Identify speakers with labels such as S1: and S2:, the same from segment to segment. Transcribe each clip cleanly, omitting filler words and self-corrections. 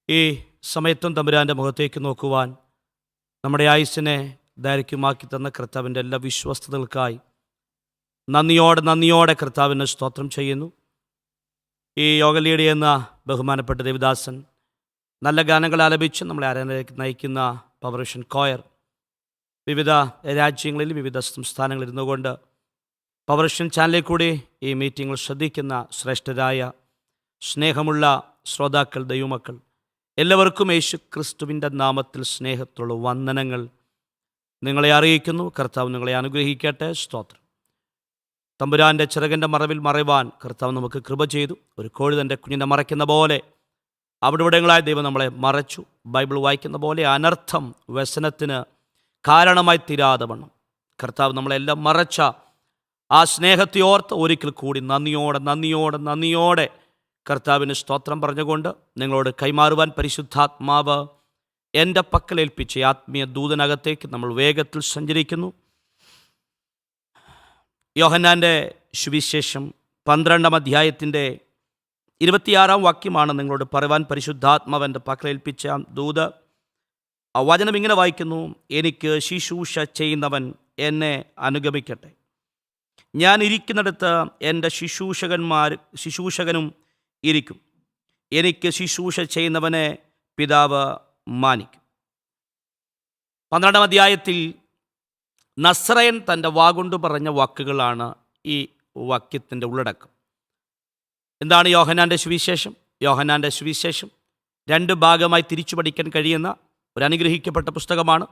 S1: ഈ സമയത്തും തമ്പുരാൻ്റെ മുഖത്തേക്ക് നോക്കുവാൻ നമ്മുടെ ആയുസ്സിനെ ദൈർഘ്യമാക്കി തന്ന കർത്താവിൻ്റെ എല്ലാ വിശ്വസ്തതകൾക്കായി നന്ദിയോടെ കർത്താവിന് സ്തോത്രം ചെയ്യുന്നു. ഈ യോഗലീഡി എന്ന ബഹുമാനപ്പെട്ട ദേവദാസൻ നല്ല ഗാനങ്ങൾ ആലപിച്ച് നമ്മളെ ആരാധനയിലേക്ക് നയിക്കുന്ന പവറേഷൻ കോയർ വിവിധ രാജ്യങ്ങളിൽ വിവിധ സംസ്ഥാനങ്ങളിൽ ഇരുന്നുകൊണ്ട് പവറേഷൻ ചാനലിൽ കൂടി ഈ മീറ്റിങ്ങുകൾ ശ്രദ്ധിക്കുന്ന ശ്രേഷ്ഠരായ സ്നേഹമുള്ള ശ്രോതാക്കൾ, ദൈവമക്കൾ എല്ലാവർക്കും യേശു ക്രിസ്തുവിൻ്റെ നാമത്തിൽ സ്നേഹത്തുള്ള വന്ദനങ്ങൾ നിങ്ങളെ അറിയിക്കുന്നു. കർത്താവ് നിങ്ങളെ അനുഗ്രഹിക്കട്ടെ. സ്തോത്രം. തമ്പുരാൻ്റെ ചിറകിൻ്റെ മറവിൽ മറവാൻ കർത്താവ് നമുക്ക് കൃപ ചെയ്തു. ഒരു കോഴി തൻ്റെ കുഞ്ഞിനെ മറയ്ക്കുന്ന പോലെ അവിടെവിടങ്ങളായ ദൈവം നമ്മളെ മറച്ചു. ബൈബിൾ വായിക്കുന്ന പോലെ അനർത്ഥം വ്യസനത്തിന് കാരണമായി തീരാതെ വണ്ണം കർത്താവ് നമ്മളെല്ലാം മറച്ച ആ സ്നേഹത്തെ ഓർത്ത് ഒരിക്കൽ കൂടി നന്ദിയോടെ കർത്താവിന് സ്തോത്രം പറഞ്ഞുകൊണ്ട് നിങ്ങളോട് കൈമാറുവാൻ പരിശുദ്ധാത്മാവ് എൻ്റെ പക്കലേൽപ്പിച്ച ആത്മീയ ദൂതനകത്തേക്ക് നമ്മൾ വേഗത്തിൽ സഞ്ചരിക്കുന്നു. യോഹന്നാൻ്റെ സുവിശേഷം 12-ാം അധ്യായത്തിൻ്റെ 26-ാം വാക്യമാണ് നിങ്ങളോട് പറയുവാൻ പരിശുദ്ധാത്മാവ് എൻ്റെ പക്കലേൽപ്പിച്ച ദൂത്. ആ വചനം ഇങ്ങനെ വായിക്കുന്നു: എനിക്ക് ശുശ്രൂഷ ചെയ്യുന്നവൻ എന്നെ അനുഗമിക്കട്ടെ. ഞാൻ ഇരിക്കുന്നിടത്ത് എൻ്റെ ശുശ്രൂഷകനും ഇരിക്കും. എനിക്ക് ശുശ്രൂഷ ചെയ്യുന്നവനെ പിതാവ് മാനിക്കും. 12-ാം അധ്യായത്തിൽ നസ്രയൻ തൻ്റെ വാഗൊണ്ട് പറഞ്ഞ വാക്കുകളാണ് ഈ വാക്യത്തിൻ്റെ ഉള്ളടക്കം. എന്താണ് യോഹന്നാൻ്റെ സുവിശേഷം? യോഹന്നാൻ്റെ സുവിശേഷം 2 ഭാഗമായി തിരിച്ചു പഠിക്കാൻ കഴിയുന്ന ഒരു അനുഗ്രഹിക്കപ്പെട്ട പുസ്തകമാണ്.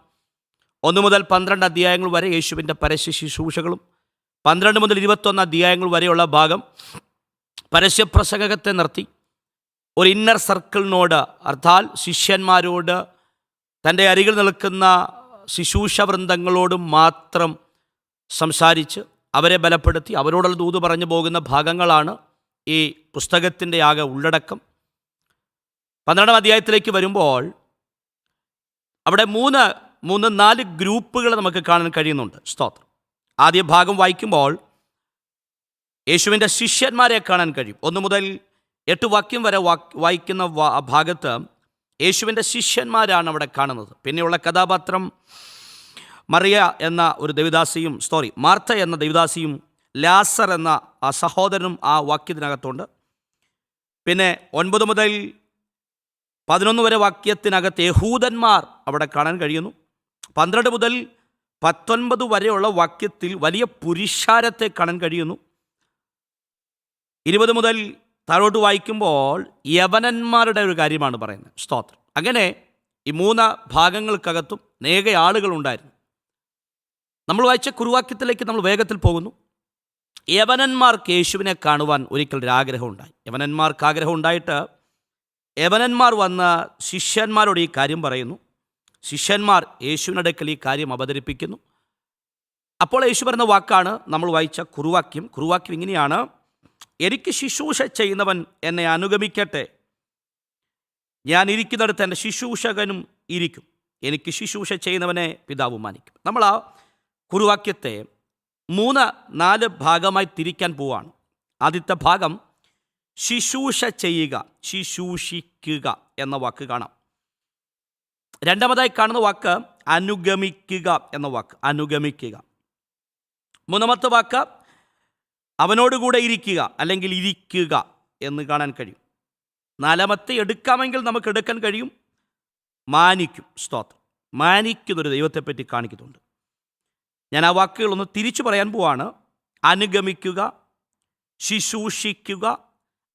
S1: 1 മുതൽ 12 അധ്യായങ്ങൾ വരെ യേശുവിൻ്റെ പരസ്യ ശുശ്രൂഷകളും 12 മുതൽ 21 അധ്യായങ്ങൾ വരെയുള്ള ഭാഗം പരസ്യപ്രസംഗത്തെ നിർത്തി ഒരു ഇന്നർ സർക്കിളിനോട്, അർത്ഥാൽ ശിഷ്യന്മാരോട്, തൻ്റെ അരികിൽ നിൽക്കുന്ന ശുശ്രൂഷ വൃന്ദങ്ങളോട് മാത്രം സംസാരിച്ച് അവരെ ബലപ്പെടുത്തി അവരോടുള്ള ദൂത് പറഞ്ഞു പോകുന്ന ഭാഗങ്ങളാണ് ഈ പുസ്തകത്തിൻ്റെ ആകെ ഉള്ളടക്കം. 12-ാം അധ്യായത്തിലേക്ക് വരുമ്പോൾ അവിടെ 4 ഗ്രൂപ്പുകൾ നമുക്ക് കാണാൻ കഴിയുന്നുണ്ട്. സ്തോത്രം. ആദ്യ ഭാഗം വായിക്കുമ്പോൾ യേശുവിൻ്റെ ശിഷ്യന്മാരെ കാണാൻ കഴിയും. 1 മുതൽ 8 വാക്യം വരെ വായിക്കുന്ന ഭാഗത്ത് യേശുവിൻ്റെ ശിഷ്യന്മാരാണ് അവിടെ കാണുന്നത്. പിന്നെയുള്ള കഥാപാത്രം മറിയ എന്ന ഒരു ദൈവദാസിയും മാർത്ത എന്ന ദൈവദാസിയും ലാസർ എന്ന ആ സഹോദരനും ആ വാക്യത്തിനകത്തുണ്ട്. പിന്നെ 9 മുതൽ 11 വരെ വാക്യത്തിനകത്ത് യഹൂദന്മാർ അവിടെ കാണാൻ കഴിയുന്നു. 12 മുതൽ 19 വരെയുള്ള വാക്യത്തിൽ വലിയ പുരുഷാരത്തെ കാണാൻ കഴിയുന്നു. 20 മുതൽ താഴോട്ട് വായിക്കുമ്പോൾ യവനന്മാരുടെ ഒരു കാര്യമാണ് പറയുന്നത്. സ്തോത്രം. അങ്ങനെ ഈ 3 ഭാഗങ്ങൾക്കകത്തും അനേക ആളുകളുണ്ടായിരുന്നു. നമ്മൾ വായിച്ച കുറുവാക്യത്തിലേക്ക് നമ്മൾ വേഗത്തിൽ പോകുന്നു. യവനന്മാർക്ക് യേശുവിനെ കാണുവാൻ ഒരിക്കൽ ഒരു ആഗ്രഹം ഉണ്ടായി. യവനന്മാർക്ക് ആഗ്രഹം ഉണ്ടായിട്ട് യവനന്മാർ വന്ന ശിഷ്യന്മാരോട് ഈ കാര്യം പറയുന്നു. ശിഷ്യന്മാർ യേശുവിൻ്റെ അടുക്കൽ ഈ കാര്യം അവതരിപ്പിക്കുന്നു. അപ്പോൾ യേശു പറയുന്ന വാക്കാണ് നമ്മൾ വായിച്ച കുറുവാക്യം. കുറുവാക്യം ഇങ്ങനെയാണ്: എനിക്ക് ശുശ്രൂഷ ചെയ്യുന്നവൻ എന്നെ അനുഗമിക്കട്ടെ. ഞാൻ ഇരിക്കുന്നിടത്ത് എൻ്റെ ശുശ്രൂഷകനും ഇരിക്കും. എനിക്ക് ശുശ്രൂഷ ചെയ്യുന്നവനെ പിതാവ് മാനിക്കും. നമ്മൾ ആ കുറുവാക്യത്തെ 3-4 ഭാഗമായി തിരിക്കാൻ പോവാണ്. ആദ്യത്തെ ഭാഗം ശുശ്രൂഷ ചെയ്യുക, ശുശ്രൂഷിക്കുക എന്ന വാക്ക് കാണാം. രണ്ടാമതായി കാണുന്ന വാക്ക് അനുഗമിക്കുക എന്ന വാക്ക്, അനുഗമിക്കുക. 3-ാമത്തെ വാക്ക് അവനോടുകൂടെ ഇരിക്കുക അല്ലെങ്കിൽ ഇരിക്കുക എന്ന് കാണാൻ കഴിയും. 4-ാമത്തെ എടുക്കാമെങ്കിൽ നമുക്ക് എടുക്കാൻ കഴിയും, മാനിക്കും. സ്തോത്രം. മാനിക്കുന്നൊരു ദൈവത്തെപ്പറ്റി കാണിക്കുന്നുണ്ട്. ഞാൻ ആ വാക്കുകളൊന്ന് തിരിച്ചു പറയാൻ പോവാണ്. അനുഗമിക്കുക, ശുശ്രൂഷിക്കുക,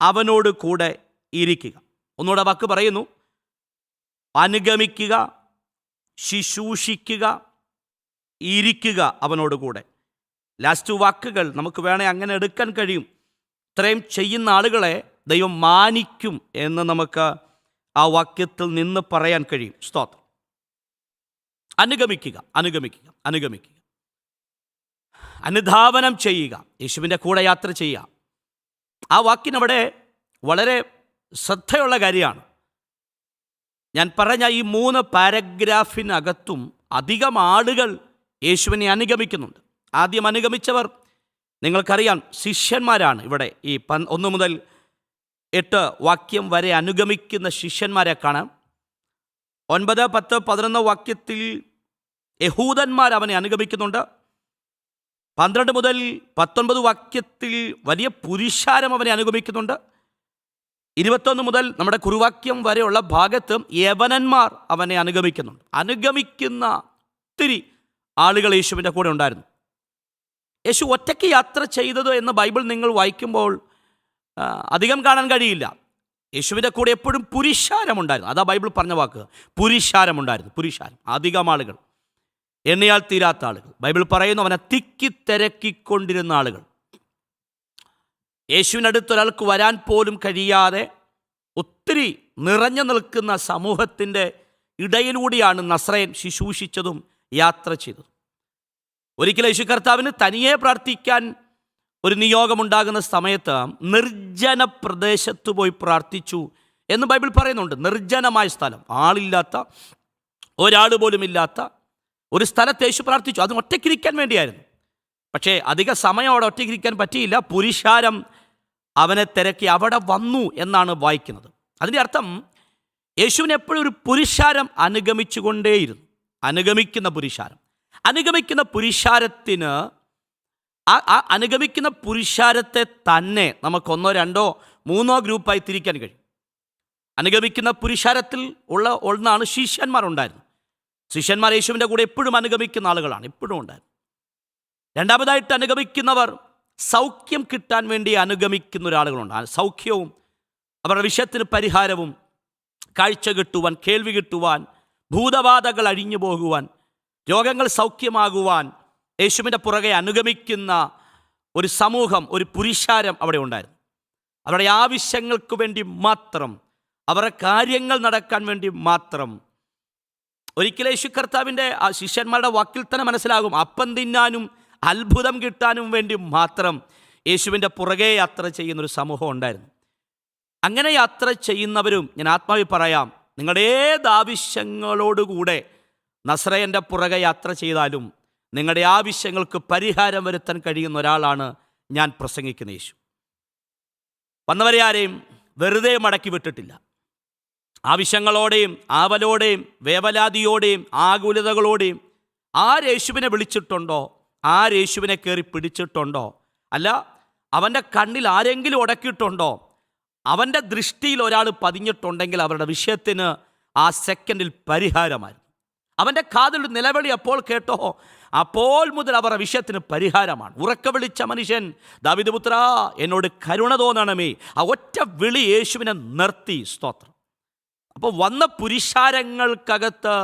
S1: അവനോട് കൂടെ ഇരിക്കുക. ഒന്നുകൂടെ വാക്ക് പറയുന്നു: അനുഗമിക്കുക, ശുശ്രൂഷിക്കുക, ഇരിക്കുക അവനോട് കൂടെ. ലാസ്റ്റ് വാക്കുകൾ നമുക്ക് വേണേ അങ്ങനെ എടുക്കാൻ കഴിയും. ഇത്രയും ചെയ്യുന്ന ആളുകളെ ദൈവം മാനിക്കും എന്ന് നമുക്ക് ആ വാക്യത്തിൽ നിന്ന് പറയാൻ കഴിയും. സ്തോത്രം. അനുഗമിക്കുക, അനുഗമിക്കുക, അനുഗമിക്കുക, അനുധാവനം ചെയ്യുക, യേശുവിൻ്റെ കൂടെ യാത്ര ചെയ്യുക. ആ വാക്കിനവിടെ വളരെ ശ്രദ്ധയുള്ള കാര്യമാണ്. ഞാൻ പറഞ്ഞ ഈ 3 പാരഗ്രാഫിനകത്തും അധികം ആളുകൾ യേശുവിനെ അനുഗമിക്കുന്നുണ്ട്. ആദ്യം അനുഗമിച്ചവർ നിങ്ങൾക്കറിയാം ശിഷ്യന്മാരാണ്. ഇവിടെ ഈ 1 മുതൽ 8 വാക്യം വരെ അനുഗമിക്കുന്ന ശിഷ്യന്മാരെ കാണാം. 9, 10, 11 വാക്യത്തിൽ യഹൂദന്മാർ അവനെ അനുഗമിക്കുന്നുണ്ട്. 12 മുതൽ 19 വാക്യത്തിൽ വലിയ പുരുഷാരം അവനെ അനുഗമിക്കുന്നുണ്ട്. 21 മുതൽ നമ്മുടെ കുറുവാക്യം വരെയുള്ള ഭാഗത്തും യവനന്മാർ അവനെ അനുഗമിക്കുന്നുണ്ട്. അനുഗമിക്കുന്ന ഒത്തിരി ആളുകൾ യേശുവിൻ്റെ കൂടെ ഉണ്ടായിരുന്നു. യേശു ഒറ്റയ്ക്ക് യാത്ര ചെയ്തത് എന്ന് ബൈബിൾ നിങ്ങൾ വായിക്കുമ്പോൾ അധികം കാണാൻ കഴിയില്ല. യേശുവിൻ്റെ കൂടെ എപ്പോഴും പുരുഷാരമുണ്ടായിരുന്നു. അതാ ബൈബിൾ പറഞ്ഞ വാക്ക്, പുരുഷാരമുണ്ടായിരുന്നു. പുരുഷാരം, അധികം ആളുകൾ, എണ്ണിയാൽ തീരാത്ത ആളുകൾ. ബൈബിൾ പറയുന്നു അവനെ തിക്കി തിരക്കിക്കൊണ്ടിരുന്ന ആളുകൾ. യേശുവിനടുത്തൊരാൾക്ക് വരാൻ പോലും കഴിയാതെ ഒത്തിരി നിറഞ്ഞു നിൽക്കുന്ന സമൂഹത്തിൻ്റെ ഇടയിലൂടെയാണ് നസ്രയൻ ശുശ്രൂഷിച്ചതും യാത്ര ചെയ്തതും. ഒരിക്കലും യേശു കർത്താവിന് തനിയെ പ്രാർത്ഥിക്കാൻ ഒരു നിയോഗമുണ്ടാകുന്ന സമയത്ത് നിർജ്ജന പ്രദേശത്ത് പോയി പ്രാർത്ഥിച്ചു എന്ന് ബൈബിൾ പറയുന്നുണ്ട്. നിർജ്ജനമായ സ്ഥലം, ആളില്ലാത്ത, ഒരാൾ പോലും ഇല്ലാത്ത ഒരു സ്ഥലത്ത് യേശു പ്രാർത്ഥിച്ചു. അത് ഒറ്റയ്ക്കിരിക്കാൻ വേണ്ടിയായിരുന്നു. പക്ഷേ അധിക സമയം അവിടെ ഒറ്റയ്ക്കിരിക്കാൻ പറ്റിയില്ല. പുരുഷാരം അവനെ തിരക്കി അവിടെ വന്നു എന്നാണ് വായിക്കുന്നത്. അതിൻ്റെ അർത്ഥം യേശുവിനെ എപ്പോഴും ഒരു പുരുഷാരം അനുഗമിച്ചുകൊണ്ടേയിരുന്നു. അനുഗമിക്കുന്ന പുരുഷാരം, അനുഗമിക്കുന്ന പുരുഷാരത്തിന് അനുഗമിക്കുന്ന പുരുഷാരത്തെ തന്നെ നമുക്ക് 1, 2, 3 ഗ്രൂപ്പായി തിരിക്കാൻ കഴിയും. അനുഗമിക്കുന്ന പുരുഷാരത്തിൽ ഒന്നാണ് ശിഷ്യന്മാരുണ്ടായിരുന്നു. ശിഷ്യന്മാർ യേശുവിൻ്റെ കൂടെ എപ്പോഴും അനുഗമിക്കുന്ന ആളുകളാണ്, എപ്പോഴും ഉണ്ടായിരുന്നു. രണ്ടാമതായിട്ട് അനുഗമിക്കുന്നവർ സൗഖ്യം കിട്ടാൻ വേണ്ടി അനുഗമിക്കുന്ന ഒരാളുകളുണ്ട്. സൗഖ്യവും അവരുടെ വിഷയത്തിന് പരിഹാരവും, കാഴ്ച കിട്ടുവാൻ, കേൾവി കിട്ടുവാൻ, ഭൂതബാധകൾ അഴിഞ്ഞു പോകുവാൻ, രോഗങ്ങൾ സൗഖ്യമാകുവാൻ യേശുവിൻ്റെ പുറകെ അനുഗമിക്കുന്ന ഒരു സമൂഹം, ഒരു പുരുഷാരം അവിടെ ഉണ്ടായിരുന്നു. അവരുടെ ആവശ്യങ്ങൾക്ക് വേണ്ടി മാത്രം, അവരുടെ കാര്യങ്ങൾ നടക്കാൻ വേണ്ടി മാത്രം. ഒരിക്കലും യേശു കർത്താവിൻ്റെ ആ ശിഷ്യന്മാരുടെ വാക്കിൽ തന്നെ മനസ്സിലാകും, അപ്പം തിന്നാനും അത്ഭുതം കിട്ടാനും വേണ്ടി മാത്രം യേശുവിൻ്റെ പുറകെ യാത്ര ചെയ്യുന്നൊരു സമൂഹം ഉണ്ടായിരുന്നു. അങ്ങനെ യാത്ര ചെയ്യുന്നവരും, ഞാൻ ആത്മാവിൽ പറയാം, നിങ്ങളുടെ ഏത് ആവശ്യങ്ങളോടുകൂടെ നസ്രയൻ്റെ പുറകെ യാത്ര ചെയ്താലും നിങ്ങളുടെ ആവശ്യങ്ങൾക്ക് പരിഹാരം വരുത്താൻ കഴിയുന്ന ഒരാളാണ് ഞാൻ പ്രസംഗിക്കുന്ന യേശു. വന്നവരെ ആരെയും വെറുതെ മടക്കി വിട്ടിട്ടില്ല. ആവശ്യങ്ങളോടെയും ആവലോടെയും വേവലാതിയോടെയും ആകുലതകളോടെയും ആരേശുവിനെ വിളിച്ചിട്ടുണ്ടോ, ആരേശുവിനെ കയറി പിടിച്ചിട്ടുണ്ടോ, അല്ല അവൻ്റെ കണ്ണിൽ ആരെങ്കിലും ഉടക്കിയിട്ടുണ്ടോ, അവൻ്റെ ദൃഷ്ടിയിൽ ഒരാൾ പതിഞ്ഞിട്ടുണ്ടെങ്കിൽ അവരുടെ വിഷയത്തിന് ആ സെക്കൻഡിൽ പരിഹാരമായിരുന്നു. അവൻ്റെ കാതിൽ നിലവിളി അപ്പോൾ കേട്ടോ, അപ്പോൾ മുതൽ അവരുടെ വിഷയത്തിന് പരിഹാരമാണ്. ഉറക്ക വിളിച്ച മനുഷ്യൻ, ദാവീദ് പുത്രാ എന്നോട് കരുണ തോന്നണമേ, ആ ഒറ്റ വിളി യേശുവിനെ നിർത്തി. സ്തോത്രം. അപ്പോൾ വന്ന പുരുഷാരങ്ങൾക്കകത്ത്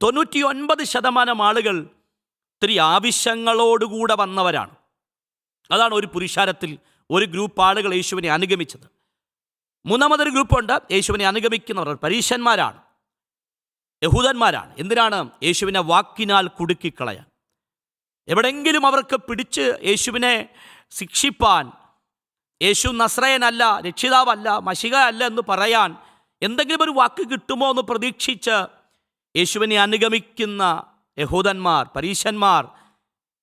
S1: 99% ആളുകൾ ഒത്തിരി ആവശ്യങ്ങളോടുകൂടെ വന്നവരാണ്. അതാണ് ഒരു പുരുഷാരത്തിൽ ഒരു ഗ്രൂപ്പ് ആളുകൾ യേശുവിനെ അനുഗമിച്ചത്. മൂന്നാമതൊരു ഗ്രൂപ്പുണ്ട്, യേശുവിനെ അനുഗമിക്കുന്നവർ പരീശന്മാരാണ്, യഹൂദന്മാരാണ്. എന്തിനാണ്? യേശുവിനെ വാക്കിനാൽ കുടുക്കിക്കളയാൻ. എവിടെങ്കിലും അവർക്ക് പിടിച്ച് യേശുവിനെ ശിക്ഷിപ്പാൻ, യേശു നസ്രയനല്ല, രക്ഷിതാവല്ല, മശിഹ അല്ല എന്ന് പറയാൻ എന്തെങ്കിലും ഒരു വാക്ക് കിട്ടുമോ എന്ന് പ്രതീക്ഷിച്ച് യേശുവിനെ അനുഗമിക്കുന്ന യഹൂദന്മാർ, പരീശന്മാർ,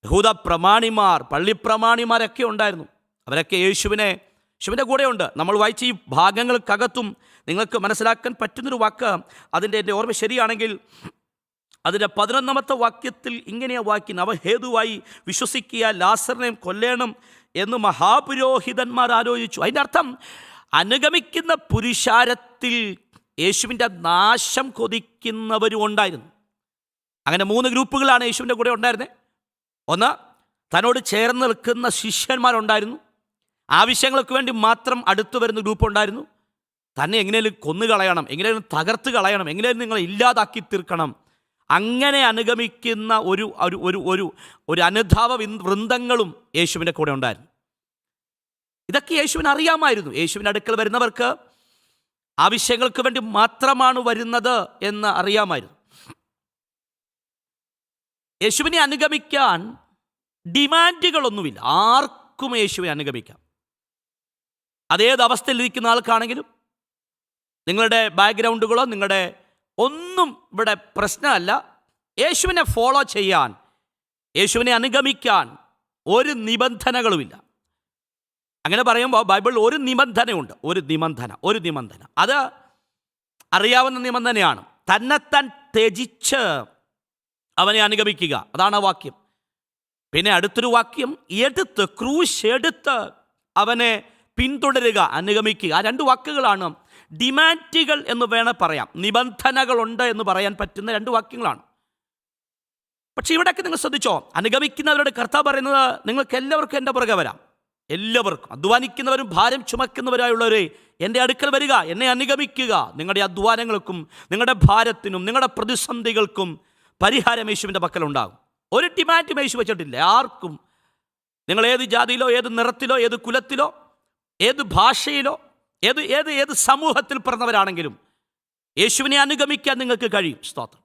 S1: യഹൂദ പ്രമാണിമാർ, പള്ളിപ്രമാണിമാരൊക്കെ ഉണ്ടായിരുന്നു. അവരൊക്കെ യേശുവിൻ്റെ കൂടെയുണ്ട്. നമ്മൾ വായിച്ച ഈ ഭാഗങ്ങൾക്കകത്തും നിങ്ങൾക്ക് മനസ്സിലാക്കാൻ പറ്റുന്നൊരു വാക്ക്, എൻ്റെ ഓർമ്മ ശരിയാണെങ്കിൽ അതിൻ്റെ 11ാമത്തെ വാക്യത്തിൽ ഇങ്ങനെയാണ് വായിക്കുന്നത്, അവ ഹേതുവായി വിശ്വസിക്കുക, ലാസറിനെയും കൊല്ലേണം എന്ന് മഹാപുരോഹിതന്മാർ ആലോചിച്ചു. അതിൻ്റെ അർത്ഥം അനുഗമിക്കുന്ന പുരുഷാരത്തിൽ യേശുവിൻ്റെ നാശം കൊതിക്കുന്നവരും ഉണ്ടായിരുന്നു. അങ്ങനെ 3 ഗ്രൂപ്പുകളാണ് യേശുവിൻ്റെ കൂടെ ഉണ്ടായിരുന്നത്. ഒന്ന്, തന്നോട് ചേർന്ന് നിൽക്കുന്ന ശിഷ്യന്മാരുണ്ടായിരുന്നു. ആവശ്യങ്ങൾക്ക് വേണ്ടി മാത്രം അടുത്തു വരുന്ന ഗ്രൂപ്പുണ്ടായിരുന്നു. തന്നെ എങ്ങനെയും കൊന്നുകളയണം, എങ്ങനെയും തകർത്ത് കളയണം, എങ്ങനെയും നിങ്ങളെ ഇല്ലാതാക്കി തീർക്കണം, അങ്ങനെ അനുഗമിക്കുന്ന ഒരു ഒരു ഒരു ഒരു അനുധാവ വൃന്ദങ്ങളും യേശുവിൻ്റെ കൂടെ ഉണ്ടായിരുന്നു. ഇതൊക്കെ യേശുവിന് അറിയാമായിരുന്നു. യേശുവിൻ്റെ അടുക്കൽ വരുന്നവർക്ക് ആവശ്യങ്ങൾക്ക് വേണ്ടി മാത്രമാണ് വരുന്നത് എന്ന് അറിയാമായിരുന്നു. യേശുവിനെ അനുഗമിക്കാൻ ഡിമാൻഡുകളൊന്നുമില്ല. ആർക്കും യേശുവിനെ അനുഗമിക്കാം. അതേത് അവസ്ഥയിലിരിക്കുന്ന ആൾക്കാണെങ്കിലും, നിങ്ങളുടെ ബാക്ക്ഗ്രൗണ്ടുകളോ നിങ്ങളുടെ ഒന്നും ഇവിടെ പ്രശ്നമല്ല. യേശുവിനെ ഫോളോ ചെയ്യാൻ, യേശുവിനെ അനുഗമിക്കാൻ ഒരു നിബന്ധനകളുമില്ല. അങ്ങനെ പറയുമ്പോൾ ബൈബിളിൽ ഒരു നിബന്ധനയുണ്ട്. ഒരു നിബന്ധന അത് അറിയാവുന്ന നിബന്ധനയാണ്. തന്നെത്താൻ ത്യജിച്ച് അവനെ അനുഗമിക്കുക. അതാണ് ആ വാക്യം. പിന്നെ അടുത്തൊരു വാക്യം, ക്രൂശ് എടുത്ത് അവനെ പിന്തുടരുക, അനുഗമിക്കുക. ആ രണ്ട് വാക്കുകളാണ് ഡിമാൻഡുകൾ എന്ന് വേണേൽ പറയാം. നിബന്ധനകളുണ്ട് എന്ന് പറയാൻ പറ്റുന്ന രണ്ട് വാക്യങ്ങളാണ്. പക്ഷെ ഇവിടെയൊക്കെ നിങ്ങൾ ശ്രദ്ധിച്ചോ, അനുഗമിക്കുന്നവരുടെ കർത്താവ് പറയുന്നത് നിങ്ങൾക്ക് എല്ലാവർക്കും എൻ്റെ പുറകെ വരാം. എല്ലാവർക്കും, അധ്വാനിക്കുന്നവരും ഭാരം ചുമക്കുന്നവരായുള്ളവരെ എൻ്റെ അടുക്കൽ വരിക, എന്നെ അനുഗമിക്കുക. നിങ്ങളുടെ അധ്വാനങ്ങൾക്കും നിങ്ങളുടെ ഭാരത്തിനും നിങ്ങളുടെ പ്രതിസന്ധികൾക്കും പരിഹാരം യേശുവിൻ്റെ പക്കലുണ്ടാകും. ഒരു ഡിമാൻഡും യേശു വെച്ചിട്ടില്ല ആർക്കും. നിങ്ങൾ ഏത് ജാതിയിലോ ഏത് നിറത്തിലോ ഏത് കുലത്തിലോ ഏത് ഭാഷയിലോ ഏത് സമൂഹത്തിൽ പിറന്നവരാണെങ്കിലും യേശുവിനെ അനുഗമിക്കാൻ നിങ്ങൾക്ക് കഴിയും. സ്തോത്രം.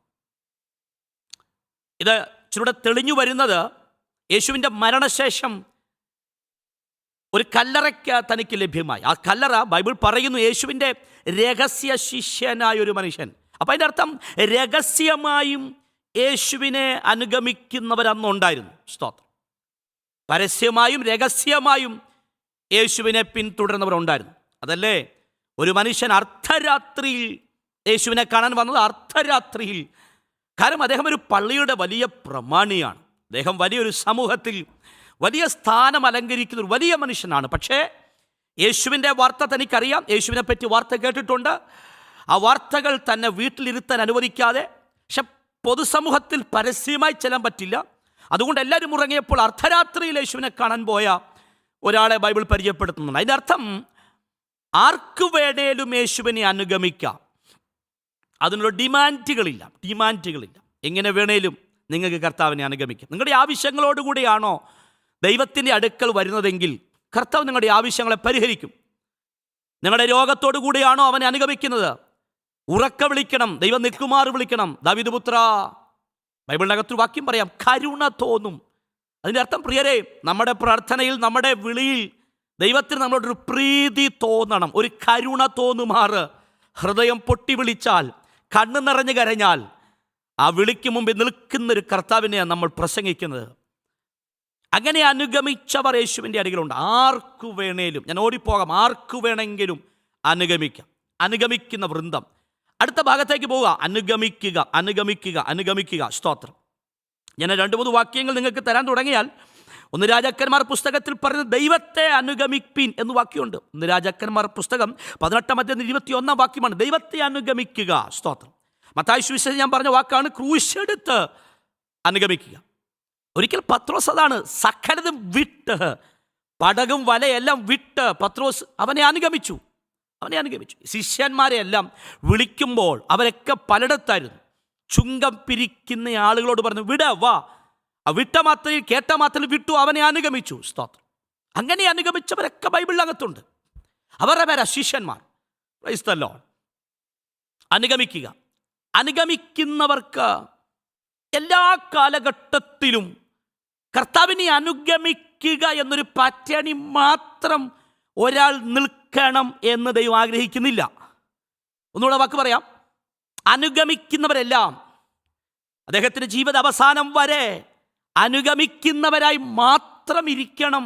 S1: ഇത് ഇച്ചിലൂടെ തെളിഞ്ഞു വരുന്നത് യേശുവിൻ്റെ മരണശേഷം ഒരു കല്ലറയ്ക്ക് തനിക്ക് ലഭ്യമായി. ആ കല്ലറ ബൈബിൾ പറയുന്നു യേശുവിൻ്റെ രഹസ്യ ശിഷ്യനായ ഒരു മനുഷ്യൻ. അപ്പം അതിൻ്റെ അർത്ഥം രഹസ്യമായും യേശുവിനെ അനുഗമിക്കുന്നവരന്നുണ്ടായിരുന്നു. സ്തോത്രം. പരസ്യമായും രഹസ്യമായും യേശുവിനെ പിന്തുടരുന്നവരുണ്ടായിരുന്നു. അതല്ലേ ഒരു മനുഷ്യൻ അർദ്ധരാത്രിയിൽ യേശുവിനെ കാണാൻ വന്നത്. അർദ്ധരാത്രിയിൽ. കാരണം അദ്ദേഹം ഒരു പള്ളിയുടെ വലിയ പ്രമാണിയാണ്. അദ്ദേഹം വലിയൊരു സമൂഹത്തിൽ വലിയ സ്ഥാനം അലങ്കരിക്കുന്ന ഒരു വലിയ മനുഷ്യനാണ്. പക്ഷേ യേശുവിൻ്റെ വാർത്ത തനിക്കറിയാം. യേശുവിനെ പറ്റി വാർത്ത കേട്ടിട്ടുണ്ട്. ആ വാർത്തകൾ തന്നെ വീട്ടിലിരുത്താൻ അനുവദിക്കാതെ, പക്ഷെ പൊതുസമൂഹത്തിൽ പരസ്യമായി ചെല്ലാൻ പറ്റില്ല. അതുകൊണ്ട് എല്ലാവരും ഉറങ്ങിയപ്പോൾ അർദ്ധരാത്രിയിൽ യേശുവിനെ കാണാൻ പോയ ഒരാളെ ബൈബിൾ പരിചയപ്പെടുത്തുന്നുണ്ട്. അതിൻ്റെ അർത്ഥം ആർക്ക് വേണേലും യേശുവിനെ അനുഗമിക്കാം. അതിനുള്ള ഡിമാൻഡുകളില്ല. എങ്ങനെ വേണേലും നിങ്ങൾക്ക് കർത്താവിനെ അനുഗമിക്കാം. നിങ്ങളുടെ ആവശ്യങ്ങളോടുകൂടിയാണോ ദൈവത്തിൻ്റെ അടുക്കൽ വരുന്നതെങ്കിൽ കർത്താവ് നിങ്ങളുടെ ആവശ്യങ്ങളെ പരിഹരിക്കും. നിങ്ങളുടെ രോഗത്തോടു കൂടിയാണോ അവനെ അനുഗമിക്കുന്നത്, ഉറക്ക വിളിക്കണം, ദൈവം നിൽക്കുമാർ വിളിക്കണം. ദാവീദ് പുത്ര, ബൈബിളിനകത്തൊരു വാക്യം പറയാം, കരുണ തോന്നും. അതിൻ്റെ അർത്ഥം പ്രിയരെ, നമ്മുടെ പ്രാർത്ഥനയിൽ നമ്മുടെ വിളിയിൽ ദൈവത്തിന് നമ്മളോടൊരു പ്രീതി തോന്നണം, ഒരു കരുണ തോന്നുമാറ്. ഹൃദയം പൊട്ടി വിളിച്ചാൽ, കണ്ണ് നിറഞ്ഞു കരഞ്ഞാൽ ആ വിളിക്ക് മുമ്പിൽ നിൽക്കുന്നൊരു കർത്താവിനെയാണ് നമ്മൾ പ്രസംഗിക്കുന്നത്. അങ്ങനെ അനുഗമിച്ചവർ യേശുവിൻ്റെ അരികിലുണ്ട്. ആർക്കു വേണേലും, ഞാൻ ഓടിപ്പോകാം, ആർക്കു വേണമെങ്കിലും അനുഗമിക്കാം. അനുഗമിക്കുന്ന വൃന്ദം. അടുത്ത ഭാഗത്തേക്ക് പോവുക. അനുഗമിക്കുക. സ്തോത്രം. ഞാൻ 2-3 വാക്യങ്ങൾ നിങ്ങൾക്ക് തരാൻ തുടങ്ങിയാൽ, 1 രാജാക്കന്മാർ പുസ്തകത്തിൽ പറയുന്നത് ദൈവത്തെ അനുഗമിപ്പിൻ എന്ന് വാക്യമുണ്ട്. 1 രാജാക്കന്മാർ പുസ്തകം 18-ാം അധ്യായം 21-ാം വാക്യമാണ് ദൈവത്തെ അനുഗമിക്കുക. സ്തോത്രം. മത്തായി സുവിശേഷം ഞാൻ പറഞ്ഞ വാക്കാണ് ക്രൂശെടുത്ത് അനുഗമിക്കുക. ഒരിക്കൽ പത്രോസ് അതാണ് സകലതും വിട്ട്, പടകും വലയെല്ലാം വിട്ട് പത്രോസ് അവനെ അനുഗമിച്ചു. ശിഷ്യന്മാരെ എല്ലാം വിളിക്കുമ്പോൾ അവരൊക്കെ പലയിടത്തായിരുന്നു. ചുങ്കം പിരിക്കുന്ന ആളുകളോട് പറഞ്ഞു, വാ. വിട്ട മാത്രയിൽ കേട്ട മാത്രയിൽ വിട്ടു, അവനെ അനുഗമിച്ചു. സ്തോത്രം. അങ്ങനെ അനുഗമിച്ചവരൊക്കെ ബൈബിളിനകത്തുണ്ട്. അവരുടെ പേരാ ശിഷ്യന്മാർ. Praise the Lord. അനുഗമിക്കുന്നവർക്ക് എല്ലാ കാലഘട്ടത്തിലും കർത്താവിനെ അനുഗമിക്കുക എന്നൊരു പാറ്റേണിൽ മാത്രം ഒരാൾ നിൽക്കണം എന്ന് ദൈവം ആഗ്രഹിക്കുന്നില്ല. ഒന്നുകൂടെ വാക്ക് പറയാം. അനുഗമിക്കുന്നവരെല്ലാം അദ്ദേഹത്തിൻ്റെ ജീവിത അവസാനം വരെ അനുഗമിക്കുന്നവരായി മാത്രം ഇരിക്കണം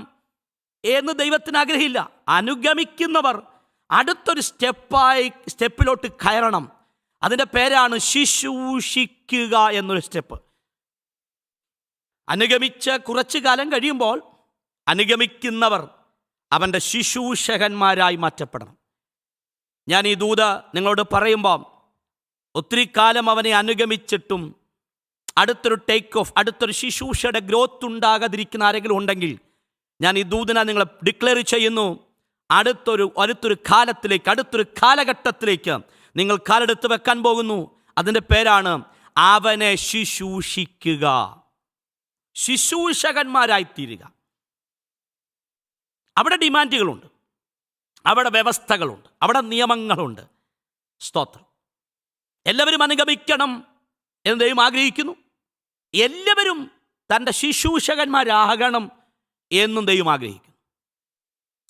S1: എന്ന് ദൈവത്തിന് ആഗ്രഹമില്ല. അനുഗമിക്കുന്നവർ അടുത്തൊരു സ്റ്റെപ്പിലോട്ട് കയറണം. അതിൻ്റെ പേരാണ് ശുശ്രൂഷിക്കുക എന്നൊരു സ്റ്റെപ്പ്. അനുഗമിച്ച് കുറച്ചു കാലം കഴിയുമ്പോൾ അനുഗമിക്കുന്നവർ അവൻ്റെ ശുശ്രൂഷകന്മാരായി മാറ്റപ്പെടണം. ഞാൻ ഈ ദൂത് നിങ്ങളോട് പറയുമ്പോൾ, ഒത്തിരി കാലം അവനെ അനുഗമിച്ചിട്ടും അടുത്തൊരു ടേക്ക് ഓഫ്, അടുത്തൊരു ശുശ്രൂഷയുടെ ഗ്രോത്ത് ഉണ്ടാകാതിരിക്കുന്ന ആരെങ്കിലും ഉണ്ടെങ്കിൽ ഞാൻ ഈ ദൂതിനെ നിങ്ങളെ ഡിക്ലെയർ ചെയ്യുന്നു. അടുത്തൊരു കാലഘട്ടത്തിലേക്ക് നിങ്ങൾ കാലെടുത്ത് വെക്കാൻ പോകുന്നു. അതിൻ്റെ പേരാണ് അവനെ ശുശ്രൂഷിക്കുക. ശുശ്രൂഷകന്മാരായിത്തീരുക. അവിടെ ഡിമാൻഡുകളുണ്ട്, അവിടെ വ്യവസ്ഥകളുണ്ട്, അവിടെ നിയമങ്ങളുണ്ട്. സ്തോത്രം. എല്ലാവരും അനുഗമിക്കണം എന്ന് ദൈവം ആഗ്രഹിക്കുന്നു. എല്ലാവരും തൻ്റെ ശുശ്രൂഷകന്മാരാകണം എന്നും ദൈവം ആഗ്രഹിക്കുന്നു.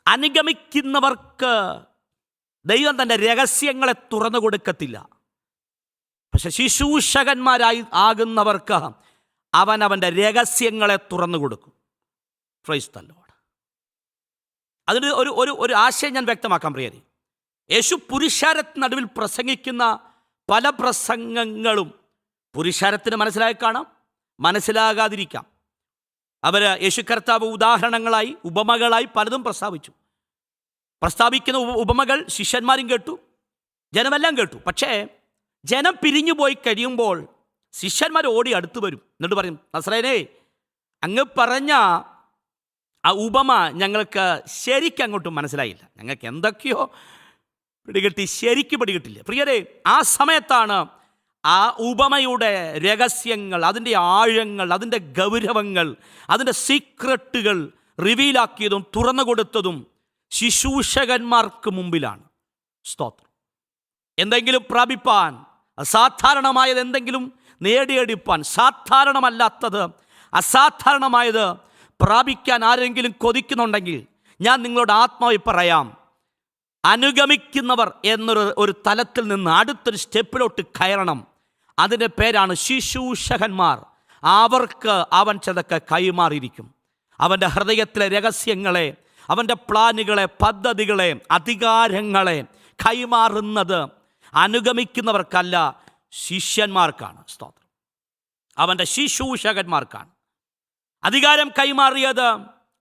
S1: അനുഗമിക്കുന്നവർക്ക് ദൈവം തൻ്റെ രഹസ്യങ്ങളെ തുറന്നു കൊടുക്കത്തില്ല. പക്ഷെ ശുശ്രൂഷകന്മാരായി ആകുന്നവർക്ക് അവൻ അവൻ്റെ രഹസ്യങ്ങളെ തുറന്നു കൊടുക്കും. Praise the Lord. അതിന് ഒരു ആശയം ഞാൻ വ്യക്തമാക്കാം പ്രിയരെ. യേശു പുരുഷാരത്തിന് നടുവിൽ പ്രസംഗിക്കുന്ന പല പ്രസംഗങ്ങളും പുരുഷാരത്തിന് മനസ്സിലായി കാണാം, മനസ്സിലാകാതിരിക്കാം. യേശു കർത്താവ് ഉദാഹരണങ്ങളായി, ഉപമകളായി പലതും പ്രസ്താവിക്കുന്ന ഉപമകൾ ശിഷ്യന്മാരും കേട്ടു, ജനമെല്ലാം കേട്ടു. പക്ഷേ ജനം പിരിഞ്ഞു പോയി കഴിയുമ്പോൾ ശിഷ്യന്മാർ ഓടി അടുത്ത് വരും, എന്നിട്ട് പറയും, നസ്രായനേ, അങ്ങ് പറഞ്ഞ ആ ഉപമ ഞങ്ങൾക്ക് ശരിക്കും അങ്ങോട്ടും മനസ്സിലായില്ല, ഞങ്ങൾക്ക് എന്തൊക്കെയോ പിടികിട്ടി, ശരിക്കും പിടികിട്ടില്ല. പ്രിയരെ, ആ സമയത്താണ് ആ ഉപമയുടെ രഹസ്യങ്ങൾ, അതിൻ്റെ ആഴങ്ങൾ, അതിൻ്റെ ഗൗരവങ്ങൾ, അതിൻ്റെ സീക്രട്ടുകൾ റിവീലാക്കിയതും തുറന്നു കൊടുത്തതും ശുശ്രൂഷകന്മാർക്ക് മുമ്പിലാണ്. സ്തോത്രം. എന്തെങ്കിലും പ്രാപിപ്പാൻ, അസാധാരണമായത് എന്തെങ്കിലും നേടിയെടുപ്പാൻ, സാധാരണമല്ലാത്തത്, അസാധാരണമായത് പ്രാപിക്കാൻ ആരെങ്കിലും കൊതിക്കുന്നുണ്ടെങ്കിൽ ഞാൻ നിങ്ങളോട് ആത്മാവിൽ പറയാം, അനുഗമിക്കുന്നവർ എന്നൊരു തലത്തിൽ നിന്ന് അടുത്തൊരു സ്റ്റെപ്പിലോട്ട് കയറണം. അതിൻ്റെ പേരാണ് ശുശ്രൂഷകന്മാർ. അവർക്ക് അവൻ ചിലതൊക്കെ കൈമാറിയിരിക്കും. അവൻ്റെ ഹൃദയത്തിലെ രഹസ്യങ്ങളെ, അവൻ്റെ പ്ലാനുകളെ, പദ്ധതികളെ, അധികാരങ്ങളെ കൈമാറുന്നത് അനുഗമിക്കുന്നവർക്കല്ല, ശിഷ്യന്മാർക്കാണ്. സ്തോത്രം. അവൻ്റെ ശുശ്രൂഷകന്മാർക്കാണ്. അധികാരം കൈമാറിയത്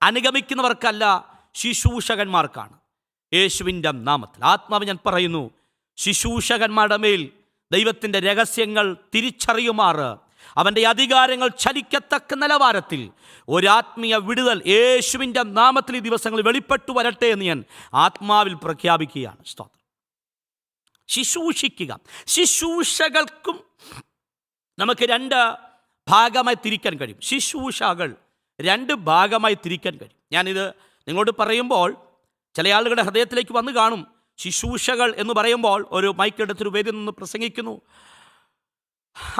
S1: അനുഗമിക്കുന്നവർക്കല്ല, ശുശ്രൂഷകന്മാർക്കാണ്. യേശുവിൻ്റെ നാമത്തിൽ ആത്മാവ് ഞാൻ പറയുന്നു, ശുശ്രൂഷകന്മാരുടെ മേൽ ദൈവത്തിൻ്റെ രഹസ്യങ്ങൾ തിരിച്ചറിയുമാറ്, അവൻ്റെ അധികാരങ്ങൾ ചലിക്കത്തക്ക നിലവാരത്തിൽ ഒരാത്മീയ വിടുതൽ യേശുവിൻ്റെ നാമത്തിൽ ഈ ദിവസങ്ങളിൽ വെളിപ്പെട്ടു വരട്ടെ എന്ന് ഞാൻ ആത്മാവിൽ പ്രഖ്യാപിക്കുകയാണ്. സ്തോത്രം. ശുശ്രൂഷിക്കുക. ശുശ്രൂഷകൾക്കും നമുക്ക് രണ്ട് ഭാഗമായി തിരിക്കാൻ കഴിയും. ശുശ്രൂഷകൾ രണ്ട് ഭാഗമായി തിരിക്കാൻ കഴിയും. ഞാനിത് നിങ്ങളോട് പറയുമ്പോൾ ചില ആളുകളുടെ ഹൃദയത്തിലേക്ക് വന്ന് കാണും, ശുശ്രൂഷകൾ എന്ന് പറയുമ്പോൾ ഒരു മൈക്കെടുത്തൊരു വേദിയിൽ നിന്ന് പ്രസംഗിക്കുന്നു,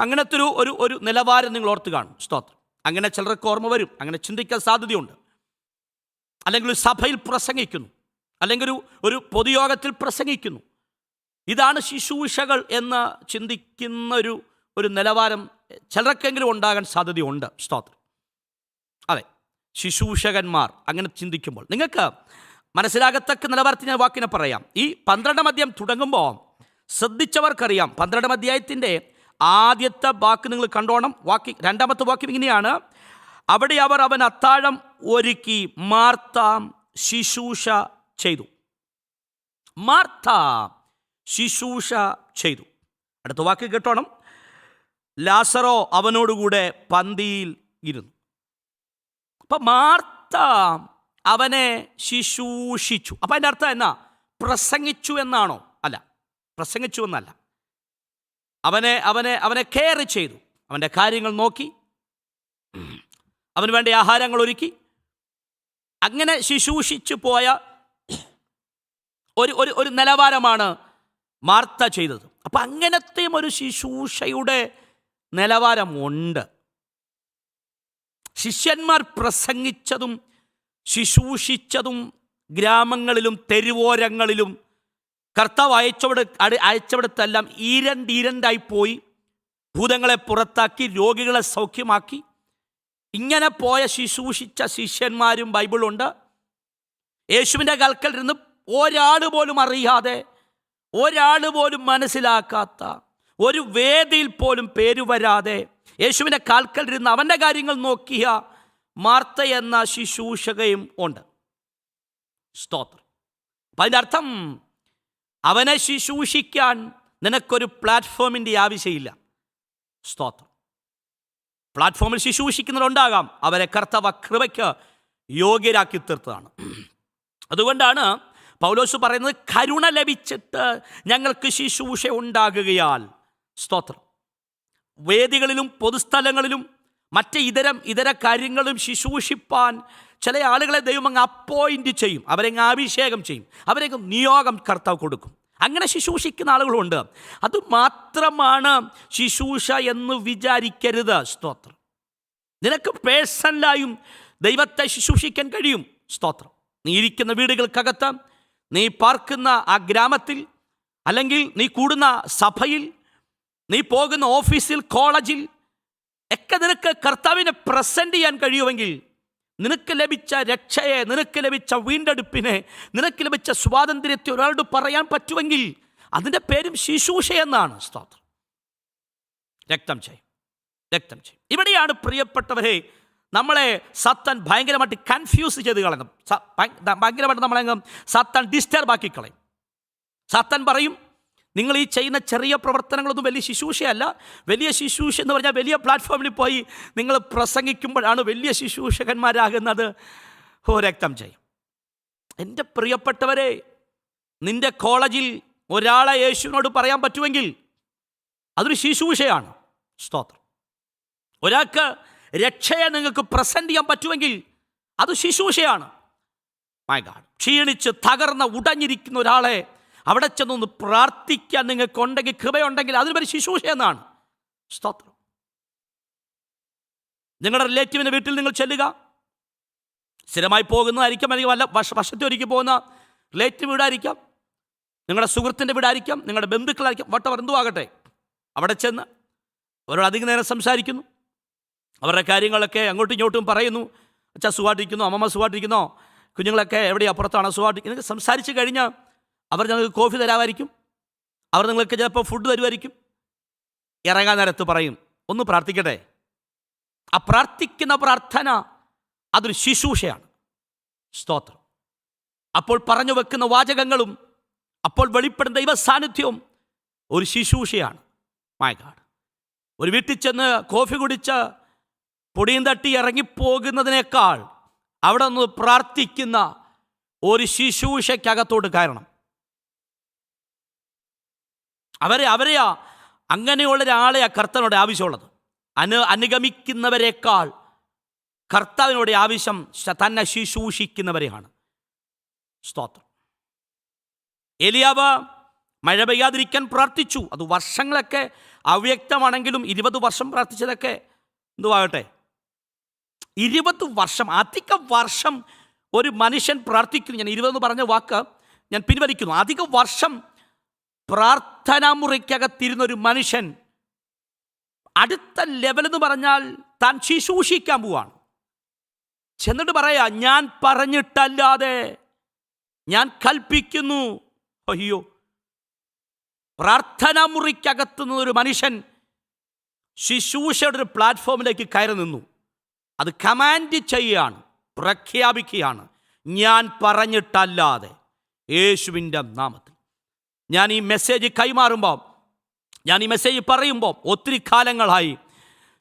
S1: അങ്ങനത്തെ ഒരു നിലവാരം നിങ്ങൾ ഓർത്ത് കാണും. സ്തോത്രം. അങ്ങനെ ചിലർക്ക് ഓർമ്മ വരും, അങ്ങനെ ചിന്തിക്കാൻ സാധ്യതയുണ്ട്. അല്ലെങ്കിൽ ഒരു സഭയിൽ പ്രസംഗിക്കുന്നു, അല്ലെങ്കിൽ ഒരു പൊതുയോഗത്തിൽ പ്രസംഗിക്കുന്നു. ഇതാണ് ശുശ്രൂഷകൾ എന്ന് ചിന്തിക്കുന്ന ഒരു നിലവാരം ചിലർക്കെങ്കിലും ഉണ്ടാകാൻ സാധ്യതയുണ്ട്. സ്തോത്രം. അതെ, ശുശ്രൂഷകന്മാർ അങ്ങനെ ചിന്തിക്കുമ്പോൾ നിങ്ങൾക്ക് മനസ്സിലാകത്തക്ക നിലവാരത്തിൽ ഞാൻ വാക്കിനെ പറയാം. ഈ 12-ാം അധ്യായം തുടങ്ങുമ്പോൾ ശ്രദ്ധിച്ചവർക്കറിയാം, 12-ാം അധ്യായത്തിൻ്റെ ആദ്യത്തെ വാക്ക് നിങ്ങൾ കണ്ടോണം. രണ്ടാമത്തെ വാക്യം ഇങ്ങനെയാണ്, അവിടെ അവൻ അത്താഴം ഒരുക്കി മാർത്ത ശുശ്രൂഷ ചെയ്തു. മാർത്ത ശുശ്രൂഷ ചെയ്തു. അടുത്ത വാക്ക് കേട്ടോണം, ലാസറോ അവനോടുകൂടെ പന്തിയിൽ ഇരുന്നു. അപ്പം മാർത്ത അവനെ ശുശ്രൂഷിച്ചു. അപ്പം അതിൻ്റെ അർത്ഥം എന്നാ? പ്രസംഗിച്ചു എന്നാണോ? അല്ല, പ്രസംഗിച്ചു എന്നല്ല. അവനെ കെയർ ചെയ്തു, അവൻ്റെ കാര്യങ്ങൾ നോക്കി, അവന് വേണ്ട ആഹാരങ്ങൾ ഒരുക്കി, അങ്ങനെ ശുശ്രൂഷിച്ചു പോയ ഒരു നിലവാരമാണ് മാർത്ത ചെയ്തത്. അപ്പം അങ്ങനത്തെയും ഒരു ശുശ്രൂഷയുടെ നിലവാരമുണ്ട്. ശിഷ്യന്മാർ പ്രസംഗിച്ചതും ശുശ്രൂഷിച്ചതും ഗ്രാമങ്ങളിലും തെരുവോരങ്ങളിലും കർത്താവ് അയച്ചവിടത്തെല്ലാം ഇരണ്ടായി പോയി, ഭൂതങ്ങളെ പുറത്താക്കി, രോഗികളെ സൗഖ്യമാക്കി. ഇങ്ങനെ പോയ ശുശ്രൂഷിച്ച ശിഷ്യന്മാരും ബൈബിളുണ്ട്. യേശുവിൻ്റെ കാൽക്കൽ ഇരുന്ന് ഒരാൾ പോലും അറിയാതെ, ഒരാൾ പോലും മനസ്സിലാക്കാത്ത, ഒരു വേദിയിൽ പോലും പേര് വരാതെ യേശുവിൻ്റെ കാൽക്കൽ ഇരുന്ന് അവൻ്റെ കാര്യങ്ങൾ നോക്കിയ മാർത്ത എന്ന ശുശ്രൂഷകയും ഉണ്ട്. സ്തോത്രം. അപ്പം അതിൻ്റെ അർത്ഥം, അവനെ ശുശ്രൂഷിക്കാൻ നിനക്കൊരു പ്ലാറ്റ്ഫോമിൻ്റെ ആവശ്യമില്ല. സ്തോത്രം. പ്ലാറ്റ്ഫോമിൽ ശുശ്രൂഷിക്കുന്നവരുണ്ടാകാം, അവരെ കർത്താവ് കൃപയ്ക്ക് യോഗ്യരാക്കി തീർത്തതാണ്. അതുകൊണ്ടാണ് പൗലോസ് പറയുന്നത്, കരുണ ലഭിച്ചിട്ട് ഞങ്ങൾക്ക് ശുശ്രൂഷ ഉണ്ടാകുകയാൽ. സ്തോത്രം. വേദികളിലും പൊതുസ്ഥലങ്ങളിലും മറ്റ് ഇതര കാര്യങ്ങളും ശുശ്രൂഷിപ്പാൻ ചില ആളുകളെ ദൈവം അങ്ങ് അപ്പോയിൻ്റ് ചെയ്യും, അവരെ അഭിഷേകം ചെയ്യും, അവരെ നിയോഗം കർത്താവ് കൊടുക്കും. അങ്ങനെ ശുശ്രൂഷിക്കുന്ന ആളുകളുണ്ട്. അതുമാത്രമാണ് ശുശ്രൂഷ എന്ന് വിചാരിക്കരുത്. സ്തോത്രം. നിനക്ക് പേഴ്സണലായും ദൈവത്തെ ശുശ്രൂഷിക്കാൻ കഴിയും. സ്തോത്രം. നീ ഇരിക്കുന്ന വീടുകൾക്കകത്ത്, നീ പാർക്കുന്ന ആ ഗ്രാമത്തിൽ, അല്ലെങ്കിൽ നീ കൂടുന്ന സഭയിൽ, നീ പോകുന്ന ഓഫീസിൽ, കോളേജിൽ ഒക്കെ നിനക്ക് കർത്താവിനെ പ്രസൻറ്റ് ചെയ്യാൻ കഴിയുമെങ്കിൽ നിനക്ക് ലഭിച്ച രക്ഷയെ, നിനക്ക് ലഭിച്ച വീണ്ടെടുപ്പിനെ, നിനക്ക് ലഭിച്ച സ്വാതന്ത്ര്യത്തെ ഒരാളോട് പറയാൻ പറ്റുമെങ്കിൽ അതിൻ്റെ പേരും ശുശ്രൂഷയെന്നാണ്. സ്തോത്രം. രക്തം ചെയ്യും. ഇവിടെയാണ് പ്രിയപ്പെട്ടവരെ നമ്മളെ സത്താൻ ഭയങ്കരമായിട്ട് കൺഫ്യൂസ് ചെയ്ത് കളയും. ഭയങ്കരമായിട്ട് നമ്മളെ സത്താൻ ഡിസ്റ്റർബ് ആക്കി കളയും. സത്താൻ പറയും, നിങ്ങൾ ഈ ചെയ്യുന്ന ചെറിയ പ്രവർത്തനങ്ങളൊന്നും വലിയ ശുശ്രൂഷയല്ല. വലിയ ശുശ്രൂഷ എന്ന് പറഞ്ഞാൽ വലിയ പ്ലാറ്റ്ഫോമിൽ പോയി നിങ്ങൾ പ്രസംഗിക്കുമ്പോഴാണ് വലിയ ശുശ്രൂഷകന്മാരാകുന്നത്. രക്തം ചെയ്യും. എൻ്റെ പ്രിയപ്പെട്ടവരെ, നിൻ്റെ കോളേജിൽ ഒരാളെ യേശുവിനോട് പറയാൻ പറ്റുമെങ്കിൽ അതൊരു ശുശ്രൂഷയാണ്. സ്തോത്രം. ഒരാൾക്ക് രക്ഷയെ നിങ്ങൾക്ക് പ്രസൻറ്റ് ചെയ്യാൻ പറ്റുമെങ്കിൽ അത് ശുശ്രൂഷയാണ്. മൈ ഗാഡ്, ക്ഷീണിച്ച് തകർന്ന ഉടഞ്ഞിരിക്കുന്ന ഒരാളെ അവിടെ ചെന്നൊന്ന് പ്രാർത്ഥിക്കാൻ നിങ്ങൾക്കുണ്ടെങ്കിൽ, കൃപയുണ്ടെങ്കിൽ അതിന് പേര് ശുശ്രൂഷ എന്നാണ്. സ്തോത്രം. നിങ്ങളുടെ റിലേറ്റീവിൻ്റെ വീട്ടിൽ നിങ്ങൾ ചെല്ലുക. സ്ഥിരമായി പോകുന്നതായിരിക്കാം, അല്ലെങ്കിൽ വല്ല വർഷത്തെ ഒരിക്കൽ പോകുന്ന റിലേറ്റീവ് വീടായിരിക്കാം, നിങ്ങളുടെ സുഹൃത്തിൻ്റെ വീടായിരിക്കാം, നിങ്ങളുടെ ബന്ധുക്കളായിരിക്കാം, വട്ടവർ എന്തു ആകട്ടെ. അവിടെ ചെന്ന് അവരോട് അധികം നേരം സംസാരിക്കുന്നു. അവരുടെ കാര്യങ്ങളൊക്കെ അങ്ങോട്ടും ഇങ്ങോട്ടും പറയുന്നു. അച്ഛാ സുഖമായിട്ടിരിക്കുന്നോ, അമ്മമ്മ സുഖമായിട്ടിരിക്കുന്നോ, കുഞ്ഞുങ്ങളൊക്കെ എവിടെയാണ്, അപ്പുറത്താണോ, സുഖമായിട്ടിരിക്കുന്നത്. സംസാരിച്ച് കഴിഞ്ഞാൽ അവർ നിങ്ങൾക്ക് കോഫി തരാമായിരിക്കും, അവർ നിങ്ങൾക്ക് ചിലപ്പോൾ ഫുഡ് തരുമായിരിക്കും. ഇറങ്ങാൻ നേരത്ത് പറയും, ഒന്ന് പ്രാർത്ഥിക്കട്ടെ. ആ പ്രാർത്ഥിക്കുന്ന പ്രാർത്ഥന അതൊരു ശുശ്രൂഷയാണ്. സ്തോത്രം. അപ്പോൾ പറഞ്ഞു വെക്കുന്ന വാചകങ്ങളും അപ്പോൾ വെളിപ്പെടുന്ന ദൈവ സാന്നിധ്യവും ഒരു ശുശ്രൂഷയാണ്. മൈ ഗാഡ്, ഒരു വീട്ടിൽ ചെന്ന് കോഫി കുടിച്ച് പൊടിയും തട്ടി ഇറങ്ങിപ്പോകുന്നതിനേക്കാൾ അവിടെ നിന്ന് പ്രാർത്ഥിക്കുന്ന ഒരു ശുശ്രൂഷയ്ക്കകത്തോട്ട് കയറണം. അവരെയാ അങ്ങനെയുള്ള ഒരാളെയാ കർത്താവിനോട് ആവശ്യമുള്ളത്. അനുഗമിക്കുന്നവരെക്കാൾ കർത്താവിനോട് ആവശ്യം തന്നെ ശുശ്രൂഷിക്കുന്നവരെയാണ്. സ്തോത്രം. ഏലിയാവ് മഴ പെയ്യാതിരിക്കാൻ പ്രാർത്ഥിച്ചു. അത് വർഷങ്ങളൊക്കെ അവ്യക്തമാണെങ്കിലും 20 വർഷം പ്രാർത്ഥിച്ചതൊക്കെ എന്തുവാകട്ടെ, 20 വർഷം, അധിക വർഷം ഒരു മനുഷ്യൻ പ്രാർത്ഥിക്കുന്നു. ഞാൻ 20 എന്ന് പറഞ്ഞ വാക്ക് ഞാൻ പിൻവലിക്കുന്നു. അധിക വർഷം പ്രാർത്ഥനാ മുറിക്കകത്തിരുന്നൊരു മനുഷ്യൻ അടുത്ത ലെവലെന്ന് പറഞ്ഞാൽ താൻ ശുശ്രൂഷിക്കാൻ പോവാണ്. ചെന്നിട്ട് പറയാ, ഞാൻ പറഞ്ഞിട്ടല്ലാതെ ഞാൻ കൽപ്പിക്കുന്നു. അയ്യോ, പ്രാർത്ഥനാ മുറിക്കകത്തുനിന്ന് ഒരു മനുഷ്യൻ ശുശ്രൂഷയുടെ ഒരു പ്ലാറ്റ്ഫോമിലേക്ക് കയറി നിന്നു. അത് കമാൻഡ് ചെയ്യുകയാണ്, പ്രഖ്യാപിക്കുകയാണ്, ഞാൻ പറഞ്ഞിട്ടല്ലാതെ യേശുവിൻ്റെ നാമത്തിൽ. ഞാൻ ഈ മെസ്സേജ് കൈമാറുമ്പോൾ, ഞാൻ ഈ മെസ്സേജ് പറയുമ്പോൾ ഒത്തിരി കാലങ്ങളായി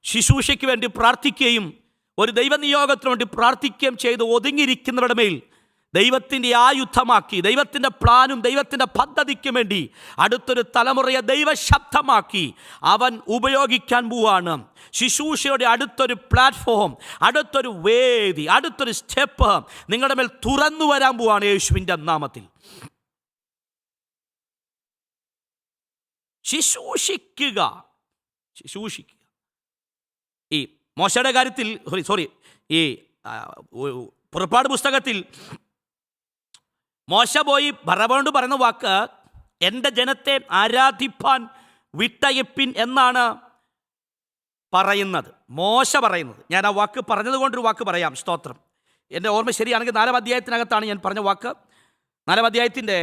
S1: ശുശ്രൂഷയ്ക്ക് വേണ്ടി പ്രാർത്ഥിക്കുകയും ഒരു ദൈവനിയോഗത്തിന് വേണ്ടി പ്രാർത്ഥിക്കുകയും ചെയ്ത് ഒതുങ്ങിയിരിക്കുന്നവരുടെ മേൽ ദൈവത്തിൻ്റെ ആയുധമാക്കി, ദൈവത്തിൻ്റെ പ്ലാനും ദൈവത്തിൻ്റെ പദ്ധതിക്കും വേണ്ടി അടുത്തൊരു തലമുറയെ ദൈവശബ്ദമാക്കി അവൻ ഉപയോഗിക്കാൻ പോവാണ്. ശുശ്രൂഷയുടെ അടുത്തൊരു പ്ലാറ്റ്ഫോം, അടുത്തൊരു വേദി, അടുത്തൊരു സ്റ്റെപ്പ് നിങ്ങളുടെ മേൽ തുറന്നു വരാൻ പോവാണ് യേശുവിൻ്റെ നാമത്തിൽ. ശുശ്രൂഷിക്കുക. ഈ മോശയുടെ കാര്യത്തിൽ ഈ പുറപ്പാട് പുസ്തകത്തിൽ മോശ പോയി ഫറവോനോട് പറയുന്ന വാക്ക്, എൻ്റെ ജനത്തെ ആരാധിപ്പാൻ വിട്ടയപ്പിൻ എന്നാണ് പറയുന്നത്, മോശ പറയുന്നത്. ഞാൻ ആ വാക്ക് പറഞ്ഞത് കൊണ്ടൊരു വാക്ക് പറയാം. സ്തോത്രം. എൻ്റെ ഓർമ്മ ശരിയാണെങ്കിൽ 4-ാം അധ്യായത്തിനകത്താണ് ഞാൻ പറഞ്ഞ വാക്ക്. 4-ാം അധ്യായത്തിൻ്റെ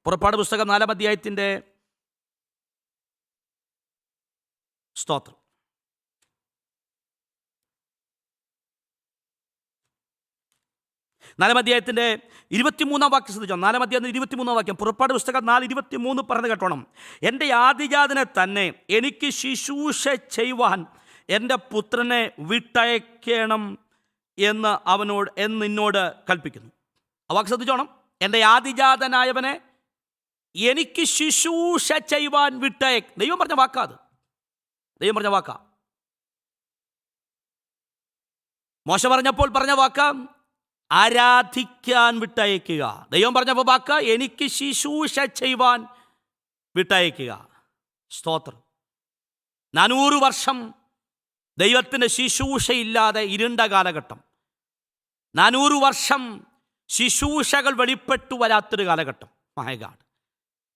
S1: പുറപ്പാട് പുസ്തകം 4-ാം അധ്യായത്തിൻ്റെ സ്തോത്രം 4-ാം അധ്യായത്തിൻ്റെ 23-ാം വാക്യം ശ്രദ്ധിച്ചോ. 4-ാം അധ്യായത്തിൻ്റെ 23-ാം വാക്യം, പുറപ്പാട് പുസ്തകം 4:23 പറഞ്ഞു കേട്ടോണം. എൻ്റെ ആദിജാതനെ തന്നെ എനിക്ക് ശുശ്രൂഷ ചെയ്യുവാൻ എൻ്റെ പുത്രനെ വിട്ടയക്കണം എന്ന് നിന്നോട് കൽപ്പിക്കുന്നു. ആ വാക്ക് ശ്രദ്ധിച്ചോണം. എൻ്റെ ആദിജാതനായവനെ എനിക്ക് ശുശ്രൂഷ ചെയ്യുവാൻ ദൈവം പറഞ്ഞ വാക്കാ അത്. ദൈവം പറഞ്ഞ വാക്കാ. മോശ പറഞ്ഞപ്പോൾ പറഞ്ഞ വാക്കാ ആരാധിക്കാൻ വിട്ടയക്കുക. ദൈവം പറഞ്ഞപ്പോൾ വാക്ക് എനിക്ക് ശുശ്രൂഷ ചെയ്യുവാൻ വിട്ടയക്കുക. സ്തോത്രം. 400 വർഷം ദൈവത്തിൻ്റെ ശുശ്രൂഷയില്ലാതെ ഇരുണ്ട കാലഘട്ടം. 400 വർഷം ശുശ്രൂഷകൾ വെളിപ്പെട്ടു വരാത്തൊരു കാലഘട്ടം. My God.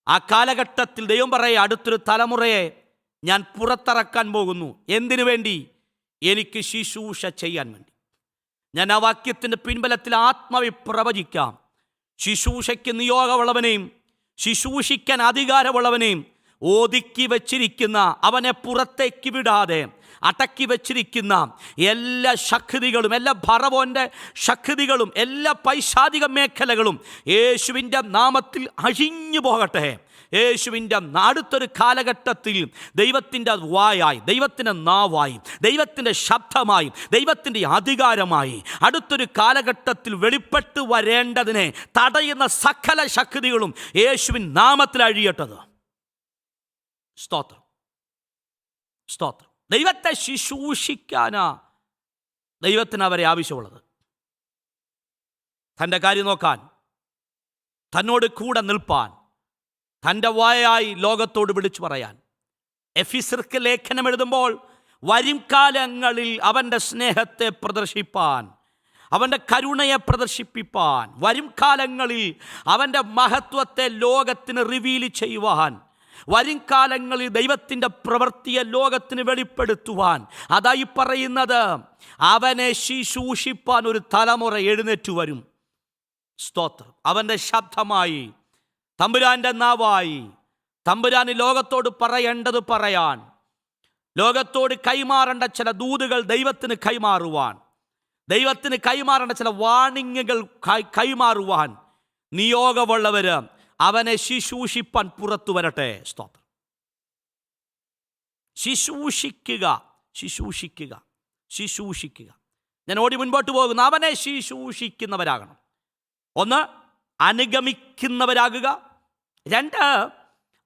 S1: ആ കാലഘട്ടത്തിൽ ദൈവം പറയുക, അടുത്തൊരു തലമുറയെ ഞാൻ പുറത്തിറക്കാൻ പോകുന്നു. എന്തിനു വേണ്ടി? എനിക്ക് ശുശ്രൂഷ ചെയ്യാൻ വേണ്ടി. ഞാൻ ആ വാക്യത്തിൻ്റെ പിൻബലത്തിൽ ആത്മാവിൽ പ്രവചിക്കാം. ശുശ്രൂഷയ്ക്ക് നിയോഗമുള്ളവനെയും ശുശ്രൂഷിക്കാൻ അധികാരമുള്ളവനെയും ഒതുക്കി വച്ചിരിക്കുന്ന, അവനെ പുറത്തേക്ക് വിടാതെ അടക്കി വച്ചിരിക്കുന്ന എല്ലാ ശക്തികളും, എല്ലാ ഭറവോൻ്റെ ശക്തികളും, എല്ലാ പൈശാചിക മേഖലകളും യേശുവിൻ്റെ നാമത്തിൽ അഴിഞ്ഞു പോകട്ടെ. യേശുവിൻ്റെ അടുത്തൊരു കാലഘട്ടത്തിൽ ദൈവത്തിൻ്റെ വായായി, ദൈവത്തിൻ്റെ നാവായി, ദൈവത്തിൻ്റെ ശബ്ദമായി, ദൈവത്തിൻ്റെ അധികാരമായി അടുത്തൊരു കാലഘട്ടത്തിൽ വെളിപ്പെട്ട് വരേണ്ടതിനെ തടയുന്ന സകല ശക്തികളും യേശുവിൻ നാമത്തിൽ അഴിയട്ടത്. സ്തോത്രം, സ്തോത്രം. ദൈവത്തെ ശുശ്രൂഷിക്കാനാ ദൈവത്തിന് അവരെ ആവശ്യമുള്ളത്. തൻ്റെ കാര്യം നോക്കാൻ, തന്നോട് കൂടെ നിൽപ്പാൻ, തൻ്റെ വായായി ലോകത്തോട് വിളിച്ചു പറയാൻ. എഫെസ്യർക്ക് ലേഖനം എഴുതുമ്പോൾ വരും കാലങ്ങളിൽ അവൻ്റെ സ്നേഹത്തെ പ്രദർശിപ്പാൻ, അവൻ്റെ കരുണയെ പ്രദർശിപ്പിപ്പാൻ, വരും കാലങ്ങളിൽ അവൻ്റെ മഹത്വത്തെ ലോകത്തിന് റിവീൽ ചെയ്യുവാൻ, വരും കാലങ്ങളിൽ ദൈവത്തിൻ്റെ പ്രവൃത്തിയെ ലോകത്തിന് വെളിപ്പെടുത്തുവാൻ, അതായി പറയുന്നത് അവനെ ശുശ്രൂഷിപ്പാൻ ഒരു തലമുറ എഴുന്നേറ്റു വരും. സ്തോത്രം. അവൻ്റെ ശബ്ദമായി, തമ്പുരാൻ്റെ നാവായി, തമ്പുരാന് ലോകത്തോട് പറയേണ്ടത് പറയാൻ, ലോകത്തോട് കൈമാറേണ്ട ചില ദൂതുകൾ ദൈവത്തിന് കൈമാറുവാൻ, ദൈവത്തിന് കൈമാറേണ്ട ചില വാണിങ്ങുകൾ കൈമാറുവാൻ നിയോഗമുള്ളവർ അവനെ ശുശ്രൂഷിപ്പാൻ പുറത്തു വരട്ടെ. സ്തോത്രം. ശുശ്രൂഷിക്കുക, ശുശ്രൂഷിക്കുക, ശുശ്രൂഷിക്കുക. ഞാൻ ഓടി മുൻപോട്ട് പോകുന്നു. അവനെ ശുശ്രൂഷിക്കുന്നവരാകണം. ഒന്ന്, അനുഗമിക്കുന്നവരാകുക. രണ്ട്,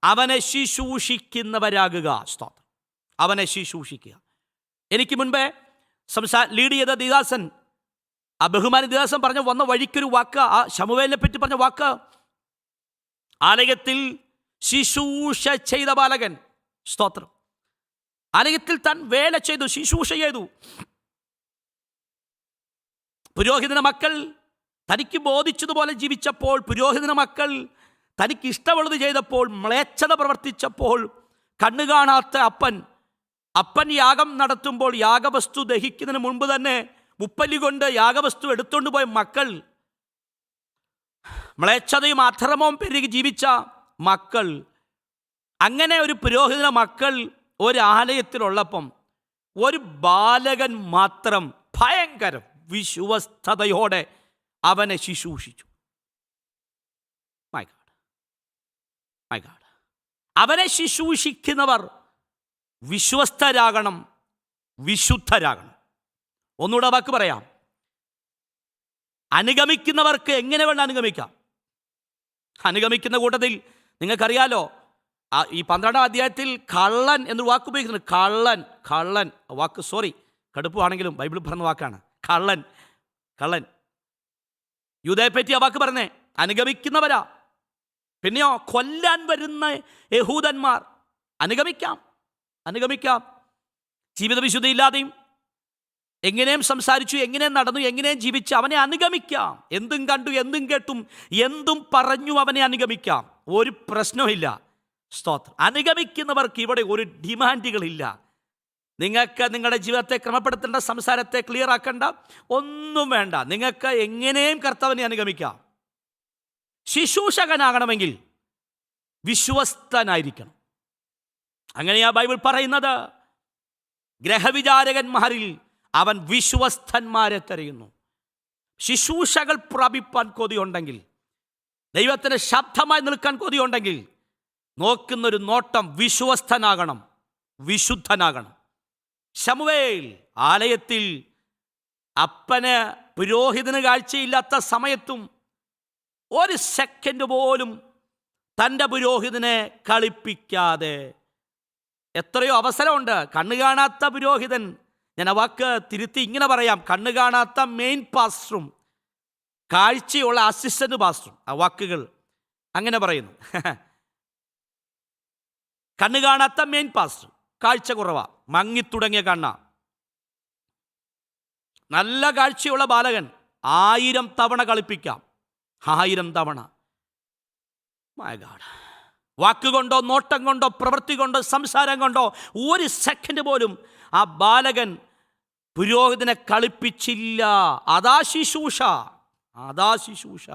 S1: അവനെ ശുശ്രൂഷിക്കുന്നവരാകുക. സ്തോത്രം. അവനെ ശുശ്രൂഷിക്കുക. എനിക്ക് മുൻപേ ലീഡ് ചെയ്ത ദിദാസൻ, ആ ബഹുമാനി ദിദാസൻ പറഞ്ഞ വന്ന വഴിക്കൊരു വാക്ക്, ആ ശമൂവേലിനെ പറ്റി പറഞ്ഞ വാക്ക്, ആലയത്തിൽ ശുശ്രൂഷ ചെയ്ത ബാലകൻ. സ്തോത്രം. ആലയത്തിൽ താൻ വേല ചെയ്തു, ശുശ്രൂഷ ചെയ്തു. പുരോഹിതന മക്കൾ തനിക്ക് ബോധിച്ചതുപോലെ ജീവിച്ചപ്പോൾ, പുരോഹിതന മക്കൾ തനിക്ക് ഇഷ്ടമുള്ളത് ചെയ്തപ്പോൾ, മ്ലേച്ഛത പ്രവർത്തിച്ചപ്പോൾ, കണ്ണു കാണാത്ത അപ്പൻ യാഗം നടത്തുമ്പോൾ യാഗവസ്തു ദഹിക്കുന്നതിന് മുൻപ് തന്നെ മുപ്പല്ലി കൊണ്ട് യാഗവസ്തു എടുത്തുകൊണ്ട് പോയ മക്കൾ, മ്ലേച്ഛതയും അധർമ്മവും പെരുകി ജീവിച്ച മക്കൾ, അങ്ങനെ ഒരു പുരോഹിതന മക്കൾ ഒരു ആലയത്തിലുള്ളപ്പം ഒരു ബാലകൻ മാത്രം ഭയങ്കര വിശ്വസ്തയോടെ അവനെ ശുശ്രൂഷിച്ചു. My God, my God. അവനെ ശുശ്രൂഷിക്കുന്നവർ വിശ്വസ്തരാകണം, വിശുദ്ധരാകണം. ഒന്നുകൂടെ വാക്ക് പറയാം. അനുഗമിക്കുന്നവർക്ക് എങ്ങനെ വേണം അനുഗമിക്കാം. അനുഗമിക്കുന്ന കൂട്ടത്തിൽ നിങ്ങൾക്കറിയാലോ, ഈ 12-ാം അധ്യായത്തിൽ കള്ളൻ എന്നൊരു വാക്ക് ഉപയോഗിക്കുന്നത്. കള്ളൻ വാക്ക്, സോറി, കടുപ്പാണെങ്കിലും ബൈബിളിൽ പറഞ്ഞ വാക്കാണ്. കള്ളൻ യൂദയെ പറ്റി ആ വാക്ക് പറഞ്ഞേ. അനുഗമിക്കുന്നവരാ. പിന്നെയോ കൊല്ലാൻ വരുന്ന യഹൂദന്മാർ. അനുഗമിക്കാം. ജീവിത വിശുദ്ധി ഇല്ലാതെയും എങ്ങനെയും സംസാരിച്ചു, എങ്ങനെയും നടന്നു, എങ്ങനെയും ജീവിച്ച് അവനെ അനുഗമിക്കാം. എന്തും കണ്ടു, എന്തും കേട്ടും, എന്തും പറഞ്ഞു അവനെ അനുഗമിക്കാം. ഒരു പ്രശ്നവുമില്ല. സ്തോത്രം. അനുഗമിക്കുന്നവർക്ക് ഇവിടെ ഒരു ഡിമാൻഡുകളില്ല. നിങ്ങൾക്ക് നിങ്ങളുടെ ജീവിതത്തെ ക്രമപ്പെടുത്തേണ്ട, സംസാരത്തെ ക്ലിയർ ആക്കേണ്ട ഒന്നും വേണ്ട. നിങ്ങൾക്ക് എങ്ങനെയും കർത്താവിനെ അനുഗമിക്കാം. ശുശ്രൂഷകനാകണമെങ്കിൽ വിശ്വസ്തനായിരിക്കണം. അങ്ങനെയാ ബൈബിൾ പറയുന്നത്. ഗ്രഹവിചാരകന്മാരിൽ അവൻ വിശ്വസ്തന്മാരെ തിരയുന്നു. ശുശ്രൂഷകൾ പ്രാപിപ്പാൻ കൊതിയുണ്ടെങ്കിൽ, ദൈവത്തിന് ശബ്ദമായി നിൽക്കാൻ കൊതിയുണ്ടെങ്കിൽ, നോക്കുന്നൊരു നോട്ടം വിശ്വസ്തനാകണം, വിശുദ്ധനാകണം. ശമൂവേൽ ആലയത്തിൽ അപ്പന് പുരോഹിതന് കാഴ്ചയില്ലാത്ത സമയത്തും ഒരു സെക്കൻഡ് പോലും തൻ്റെ പുരോഹിതനെ കളിപ്പിക്കാതെ, എത്രയോ അവസരമുണ്ട്. കണ്ണു കാണാത്ത പുരോഹിതൻ, ഞാൻ ആ വാക്ക് തിരുത്തി ഇങ്ങനെ പറയാം, കണ്ണു കാണാത്ത മെയിൻ പാസ്റ്ററും കാഴ്ചയുള്ള അസിസ്റ്റന്റ് പാസ്റ്ററും, ആ വാക്കുകൾ അങ്ങനെ പറയുന്നു. കണ്ണു കാണാത്ത മെയിൻ പാസ്റ്റർ, കാഴ്ച കുറവാ, മങ്ങിത്തുടങ്ങിയ കണ്ണ. നല്ല കാഴ്ചയുള്ള ബാലകൻ 1000 തവണ കളിപ്പിക്കാം. 1000 തവണ. My God. വാക്കുകൊണ്ടോ നോട്ടം കൊണ്ടോ പ്രവൃത്തി കൊണ്ടോ സംസാരം കൊണ്ടോ ഒരു സെക്കൻഡ് പോലും ആ ബാലകൻ പുരോഹിതനെ കളിപ്പിച്ചില്ല. അതാ ശുശ്രൂഷ, അതാ ശുശ്രൂഷ,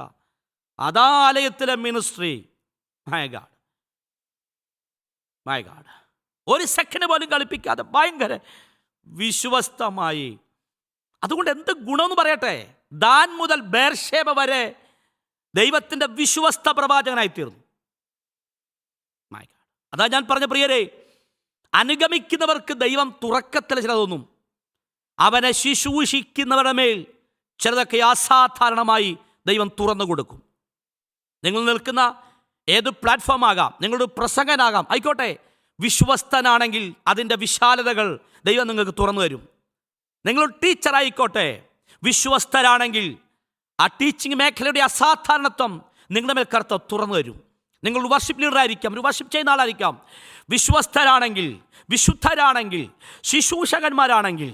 S1: അതാ ആലയത്തിലെ ministry. My God, my God. ഒരു സെക്കൻഡ് പോലും കളിപ്പിക്കാതെ ഭയങ്കര വിശ്വസ്തമായി. അതുകൊണ്ട് എന്ത് ഗുണമെന്ന് പറയട്ടെ, ദാൻ മുതൽ ബേർഷേബ വരെ ദൈവത്തിൻ്റെ വിശ്വസ്ത പ്രവാചകനായി തീർന്നു. My God. അതാ ഞാൻ പറഞ്ഞ പ്രിയരെ, അനുഗമിക്കുന്നവർക്ക് ദൈവം തുറക്കത്തിൽ ചിലതൊന്നും, അവനെ ശുശ്രൂഷിക്കുന്നവരുടെ മേൽ ചിലതൊക്കെ അസാധാരണമായി ദൈവം തുറന്നു കൊടുക്കും. നിങ്ങൾ നിൽക്കുന്ന ഏത് പ്ലാറ്റ്ഫോം ആകാം, നിങ്ങളുടെ പ്രസംഗനാകാം, ആയിക്കോട്ടെ, വിശ്വസ്തനാണെങ്കിൽ അതിൻ്റെ വിശാലതകൾ ദൈവം നിങ്ങൾക്ക് തുറന്നു തരും. നിങ്ങളൊരു ടീച്ചറായിക്കോട്ടെ, വിശ്വസ്തരാണെങ്കിൽ ആ ടീച്ചിങ് മേഖലയുടെ അസാധാരണത്വം നിങ്ങളുടെ മേൽ കർത്താവ് തുറന്നു തരും. നിങ്ങൾ വർഷിപ്പ് ലീഡറായിരിക്കാം, ഒരു വർഷിപ്പ് ചെയ്യുന്ന ആളായിരിക്കാം. വിശ്വസ്തരാണെങ്കിൽ, വിശുദ്ധരാണെങ്കിൽ, ശുശ്രൂഷകന്മാരാണെങ്കിൽ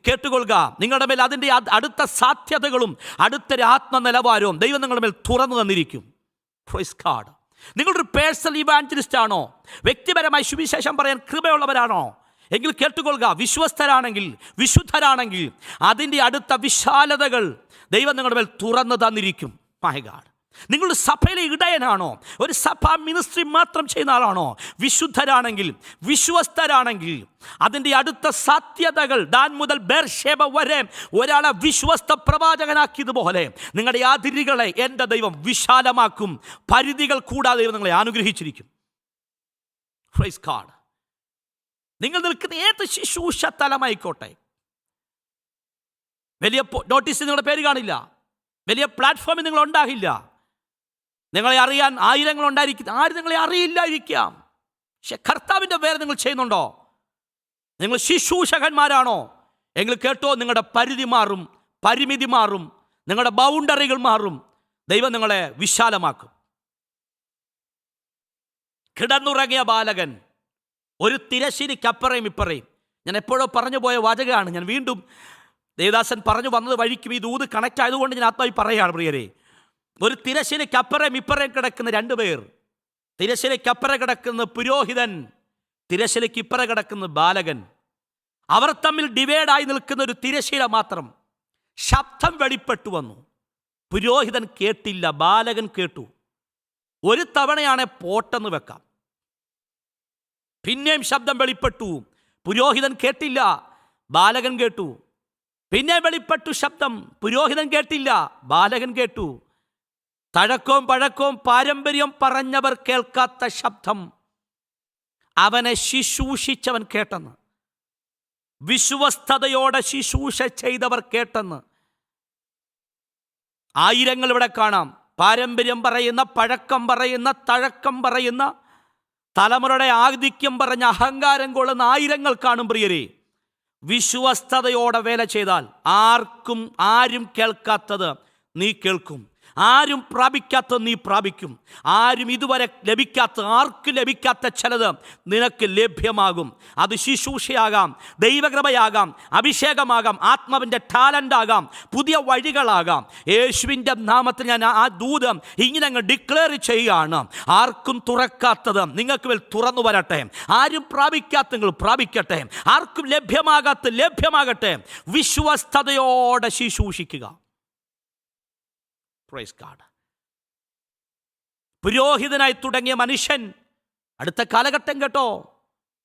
S1: കേട്ടുകൊള്ളുക, നിങ്ങളുടെ മേൽ അതിൻ്റെ അടുത്ത സാധ്യതകളും അടുത്തൊരു ആത്മനിലവാരവും ദൈവം നിങ്ങളുടെ മേൽ തുറന്നു തന്നിരിക്കും. Praise God. നിങ്ങളൊരു പേഴ്സണൽ ഇവാഞ്ചലിസ്റ്റ് ആണോ, വ്യക്തിപരമായി സുവിശേഷം പറയാൻ കൃപയുള്ളവരാണോ എങ്കിൽ കേട്ടുകൊള്ളുക, വിശ്വസ്തരാണെങ്കിൽ, വിശുദ്ധരാണെങ്കിൽ അതിൻ്റെ അടുത്ത വിശാലതകൾ ദൈവം നിങ്ങളുടെ മേൽ തുറന്നു തന്നിരിക്കും. My God. നിങ്ങളുടെ സഭയിലെ ഇടയനാണോ, ഒരു സഭാ മിനിസ്ട്രി മാത്രം ചെയ്യുന്ന ആളാണോ, വിശുദ്ധരാണെങ്കിൽ, വിശ്വസ്തരാണെങ്കിൽ അതിൻ്റെ അടുത്ത സാധ്യതകൾ ദാൻ മുതൽ ബേർഷേബ വരെ ഒരാളെ വിശ്വസ്ത പ്രവാചകനാക്കിയതുപോലെ നിങ്ങളുടെ അതിരുകളെ എൻ്റെ ദൈവം വിശാലമാക്കും. പരിധികൾ കൂടാതെ ദൈവം നിങ്ങളെ അനുഗ്രഹിച്ചിരിക്കും. Praise God. നിങ്ങൾ നിൽക്കുന്ന ഏത് ശുശ്രൂഷ തലമായിക്കോട്ടെ, വലിയ നോട്ടീസിൽ നിങ്ങളുടെ പേര് കാണില്ല, വലിയ പ്ലാറ്റ്ഫോമിൽ നിങ്ങൾ ഉണ്ടാകില്ല, നിങ്ങളെ അറിയാൻ ആയിരങ്ങളുണ്ടായിരിക്കും, ആരും നിങ്ങളെ അറിയില്ലായിരിക്കാം. പക്ഷെ കർത്താവിൻ്റെ പേര് നിങ്ങൾ ചെയ്യുന്നുണ്ടോ, നിങ്ങൾ ശുശ്രൂഷകന്മാരാണോ എങ്കിൽ കേട്ടോ, നിങ്ങളുടെ പരിധി മാറും, പരിമിതി മാറും, നിങ്ങളുടെ ബൗണ്ടറികൾ മാറും. ദൈവം നിങ്ങളെ വിശാലമാക്കും. കിടന്നുറങ്ങിയ ബാലകൻ ഒരു തിരശ്ശീനിക്കപ്പുറയും ഇപ്പറയും. ഞാൻ എപ്പോഴോ പറഞ്ഞു പോയ വാചകമാണ്. ഞാൻ വീണ്ടും ദേവദാസൻ പറഞ്ഞു വന്നത് വഴിക്കും ഈ ദൂത് കണക്റ്റ് ആയതുകൊണ്ട് ഞാൻ ആത്മാവി പറയുകയാണ് പ്രിയരെ. ഒരു തിരശ്ശീനിക്കപ്പുറയും ഇപ്പറയും കിടക്കുന്ന രണ്ടുപേർ. തിരശ്ശീനിക്കപ്പുറം കിടക്കുന്ന പുരോഹിതൻ, തിരശ്ശീലയ്ക്ക് ഇപ്പുറം കിടക്കുന്ന ബാലകൻ. അവർ തമ്മിൽ ഡിവൈഡായി നിൽക്കുന്ന ഒരു തിരശ്ശീല മാത്രം. ശബ്ദം വെളിപ്പെട്ടു വന്നു. പുരോഹിതൻ കേട്ടില്ല, ബാലകൻ കേട്ടു. ഒരു തവണയാണെ പോട്ടെന്ന് വെക്കാം. പിന്നെയും ശബ്ദം വെളിപ്പെട്ടു. പുരോഹിതൻ കേട്ടില്ല, ബാലകൻ കേട്ടു. പിന്നെ വെളിപ്പെട്ടു ശബ്ദം. പുരോഹിതൻ കേട്ടില്ല, ബാലകൻ കേട്ടു. തഴക്കവും പഴക്കവും പാരമ്പര്യം പറഞ്ഞവർ കേൾക്കാത്ത ശബ്ദം അവനെ ശുശ്രൂഷിച്ചവൻ കേട്ടെന്ന്, വിശ്വസ്തയോടെ ശുശ്രൂഷ ചെയ്തവർ കേട്ടെന്ന്. ആയിരങ്ങൾ ഇവിടെ കാണാം. പാരമ്പര്യം പറയുന്ന, പഴക്കം പറയുന്ന, തഴക്കം പറയുന്ന, തലമുറയുടെ ആധിക്യം പറഞ്ഞ അഹങ്കാരം കൊള്ളുന്ന ആയിരങ്ങൾ കാണും പ്രിയരെ. വിശ്വസ്തയോടെ വേല ചെയ്താൽ ആരും കേൾക്കാത്തത് നീ കേൾക്കും, ആരും പ്രാപിക്കാത്തത് നീ പ്രാപിക്കും, ആരും ഇതുവരെ ആർക്കും ലഭിക്കാത്ത ചിലത് നിനക്ക് ലഭ്യമാകും. അത് ശുശ്രൂഷയാകാം, ദൈവകൃപയാകാം, അഭിഷേകമാകാം, ആത്മാവിൻ്റെ ടാലൻ്റ് ആകാം, പുതിയ വഴികളാകാം. യേശുവിൻ്റെ നാമത്തിൽ ഞാൻ ആ ദൂതം ഇങ്ങനെ അങ്ങ് ഡിക്ലെയർ ചെയ്യുകയാണ്. ആർക്കും തുറക്കാത്തത് നിങ്ങൾക്ക് മേൽ തുറന്നു വരട്ടെ, ആരും പ്രാപിക്കാത്ത നിങ്ങൾ പ്രാപിക്കട്ടെ, ആർക്കും ലഭ്യമാകാത്ത ലഭ്യമാകട്ടെ. വിശ്വസ്തയോടെ ശുശ്രൂഷിക്കുക. Praise God. പുരോഹിതനായി തുടങ്ങിയ മനുഷ്യൻ അടുത്ത കാലഘട്ടം കേട്ടോ,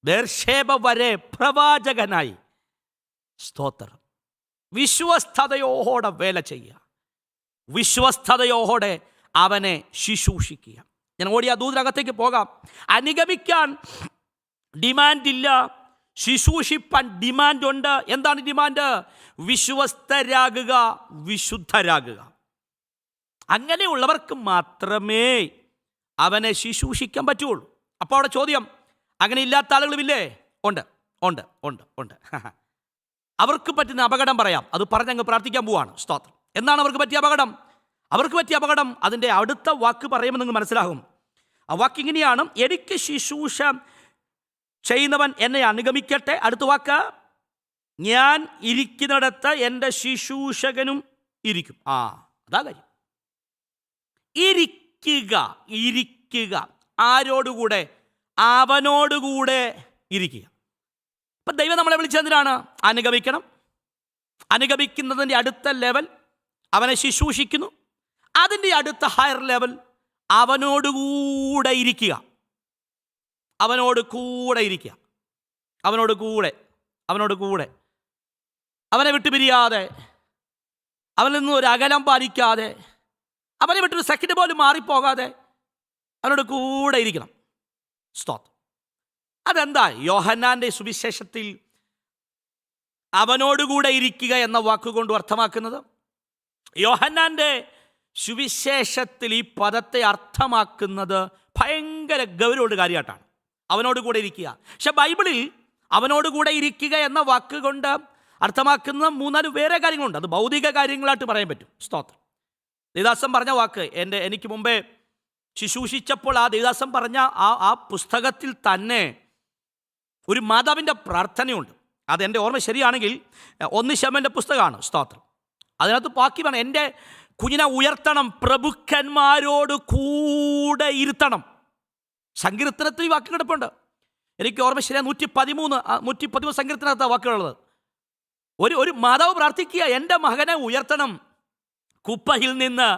S1: ബേർഷേബ വരെ പ്രവാചകനായി. സ്തോത്രം. വിശ്വസ്തയോടെ വേല ചെയ്യുക, വിശ്വസ്തയോടെ അവനെ ശുശ്രൂഷിക്കുക. ഞാൻ ഓടി ആ ദൂതനകത്തേക്ക് പോകാം. അനുഗമിക്കാൻ ഡിമാൻഡില്ല, ശുശ്രൂഷിപ്പാൻ ഡിമാൻഡുണ്ട്. എന്താണ് ഡിമാൻഡ്? വിശ്വസ്തരാകുക, വിശുദ്ധരാകുക. അങ്ങനെയുള്ളവർക്ക് മാത്രമേ അവനെ ശുശ്രൂഷിക്കാൻ പറ്റുള്ളൂ. അപ്പോൾ അവിടെ ചോദ്യം, അങ്ങനെ ഇല്ലാത്ത ആളുകളുമില്ലേ? ഉണ്ട് ഉണ്ട് ഉണ്ട് ഉണ്ട്. അവർക്ക് പറ്റുന്ന അപകടം പറയാം, അത് പറഞ്ഞങ്ങ് പ്രാർത്ഥിക്കാൻ പോവാണ്. സ്തോത്രം. എന്താണ് അവർക്ക് പറ്റിയ അപകടം? അവർക്ക് പറ്റിയ അപകടം അതിൻ്റെ അടുത്ത വാക്ക് പറയുമ്പോൾ നിങ്ങൾ മനസ്സിലാകും. ആ വാക്ക് ഇങ്ങനെയാണ്: എനിക്ക് ശുശ്രൂഷ ചെയ്യുന്നവൻ എന്നെ അനുഗമിക്കട്ടെ. അടുത്ത വാക്ക്, ഞാൻ ഇരിക്കുന്നിടത്ത് എൻ്റെ ശുശ്രൂഷകനും ഇരിക്കും. അതാ കാര്യം. ഇരിക്കുക, ഇരിക്കുക. ആരോടുകൂടെ? അവനോടുകൂടെ ഇരിക്കുക. അപ്പം ദൈവം നമ്മളെ വിളിച്ചെന്തിനാണ്? അനുഗമിക്കണം, അനുഗമിക്കുന്നതിൻ്റെ അടുത്ത ലെവൽ അവനെ ശുശ്രൂഷിക്കുന്നു. അതിൻ്റെ അടുത്ത ഹയർ ലെവൽ അവനോടുകൂടെ ഇരിക്കുക. അവനോട് കൂടെ ഇരിക്കുക. അവനോട് കൂടെ അവനെ വിട്ടുപിരിയാതെ, അവനിൽ നിന്ന് ഒരു അകലം പാലിക്കാതെ, അവനെ വിട്ടൊരു സെക്കൻഡ് പോലും മാറിപ്പോകാതെ അവനോട് കൂടെ ഇരിക്കണം. സ്തോത്രം. അതെന്താ യോഹന്നാൻ്റെ സുവിശേഷത്തിൽ അവനോടുകൂടെ ഇരിക്കുക എന്ന വാക്കുകൊണ്ട് അർത്ഥമാക്കുന്നത്? യോഹന്നാൻ്റെ സുവിശേഷത്തിൽ ഈ പദത്തെ അർത്ഥമാക്കുന്നത് ഭയങ്കര ഗൗരവമുള്ള കാര്യമായിട്ടാണ്. അവനോടുകൂടെ ഇരിക്കുക. പക്ഷെ ബൈബിളിൽ അവനോടുകൂടെ ഇരിക്കുക എന്ന വാക്കുകൊണ്ട് അർത്ഥമാക്കുന്ന 3-4 വേറെ കാര്യങ്ങളുണ്ട്. അത് ഭൗതിക കാര്യങ്ങളായിട്ട് പറയാൻ പറ്റും. സ്തോത്രം. ദേവദാസൻ പറഞ്ഞ വാക്ക് എനിക്ക് മുമ്പേ ശുശ്രൂഷിച്ചപ്പോൾ ആ ദേവദാസൻ പറഞ്ഞ ആ പുസ്തകത്തിൽ തന്നെ ഒരു മാതാവിൻ്റെ പ്രാർത്ഥനയുണ്ട്. അതെൻ്റെ ഓർമ്മ ശരിയാണെങ്കിൽ 1 ശമൂവേലിൻ്റെ പുസ്തകമാണ്. സ്തോത്രം. അതിനകത്ത് ബാക്കി വേണം, എൻ്റെ കുഞ്ഞിനെ ഉയർത്തണം, പ്രഭുക്കന്മാരോട് കൂടെ ഇരുത്തണം. സങ്കീർത്തനത്തിൽ ഈ വാക്ക് കിടപ്പുണ്ട്. എനിക്ക് ഓർമ്മ ശരിയാ 113 സങ്കീർത്തനകത്താണ് വാക്കുകളുള്ളത്. ഒരു മാതാവ് പ്രാർത്ഥിക്കുക, എൻ്റെ മകനെ ഉയർത്തണം, കുപ്പയിൽ നിന്ന്,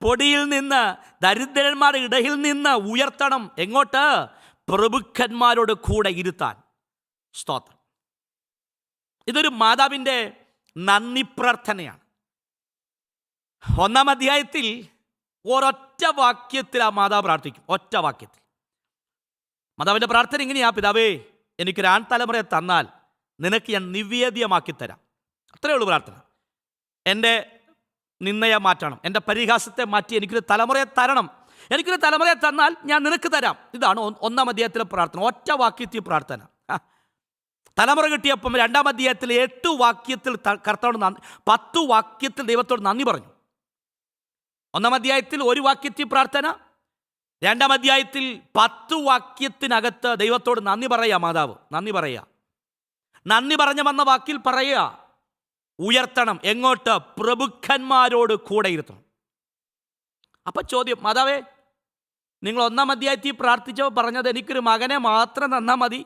S1: പൊടിയിൽ നിന്ന്, ദരിദ്രന്മാരുടെ ഇടയിൽ നിന്ന് ഉയർത്തണം. എങ്ങോട്ട്? പ്രഭുക്കന്മാരോട് കൂടെ ഇരുത്താൻ. സ്തോത്രം. ഇതൊരു മാതാവിൻ്റെ നന്ദി പ്രാർത്ഥനയാണ്. 1-ാം അധ്യായത്തിൽ ഒരൊറ്റ വാക്യത്തിൽ ആ മാതാവ് പ്രാർത്ഥിക്കും. ഒറ്റ വാക്യത്തിൽ മാതാവിൻ്റെ പ്രാർത്ഥന ഇങ്ങനെയാ: പിതാവേ, എനിക്കൊരു ആൺതലമുറയെ തന്നാൽ നിനക്ക് ഞാൻ നിവേദ്യമാക്കി തരാം. അത്രയേ ഉള്ളൂ പ്രാർത്ഥന. എൻ്റെ നിന്ദയെ മാറ്റണം, എൻ്റെ പരിഹാസത്തെ മാറ്റി എനിക്കൊരു തലമുറയെ തരണം. എനിക്കൊരു തലമുറയെ തന്നാൽ ഞാൻ നിനക്ക് തരാം. ഇതാണ് 1-ാം അധ്യായത്തിലെ പ്രാർത്ഥന. ഒറ്റ വാക്യത്തിൽ പ്രാർത്ഥന. തലമുറ കിട്ടിയപ്പം 2-ാം അധ്യായത്തിൽ 8 വാക്യത്തിൽ കർത്താവിനോട് 10 വാക്യത്തിൽ ദൈവത്തോട് നന്ദി പറഞ്ഞു. 1-ാം അധ്യായത്തിൽ 1 വാക്യത്തിൽ പ്രാർത്ഥന, 2-ാം അധ്യായത്തിൽ 10 വാക്യത്തിനകത്ത് ദൈവത്തോട് നന്ദി പറയുക. മാതാവ് നന്ദി പറയുക. നന്ദി പറഞ്ഞു വന്ന വാക്കിൽ പറയുക, ഉയർത്തണം. എങ്ങോട്ട്? പ്രഭുക്കന്മാരോട് കൂടെ ഇരുത്തണം. അപ്പൊ ചോദ്യം, മാതാവേ, നിങ്ങൾ 1-ാം അധ്യായത്തിൽ പ്രാർത്ഥിച്ചപ്പോൾ പറഞ്ഞത് എനിക്കൊരു മകനെ മാത്രം തന്നാൽ മതി,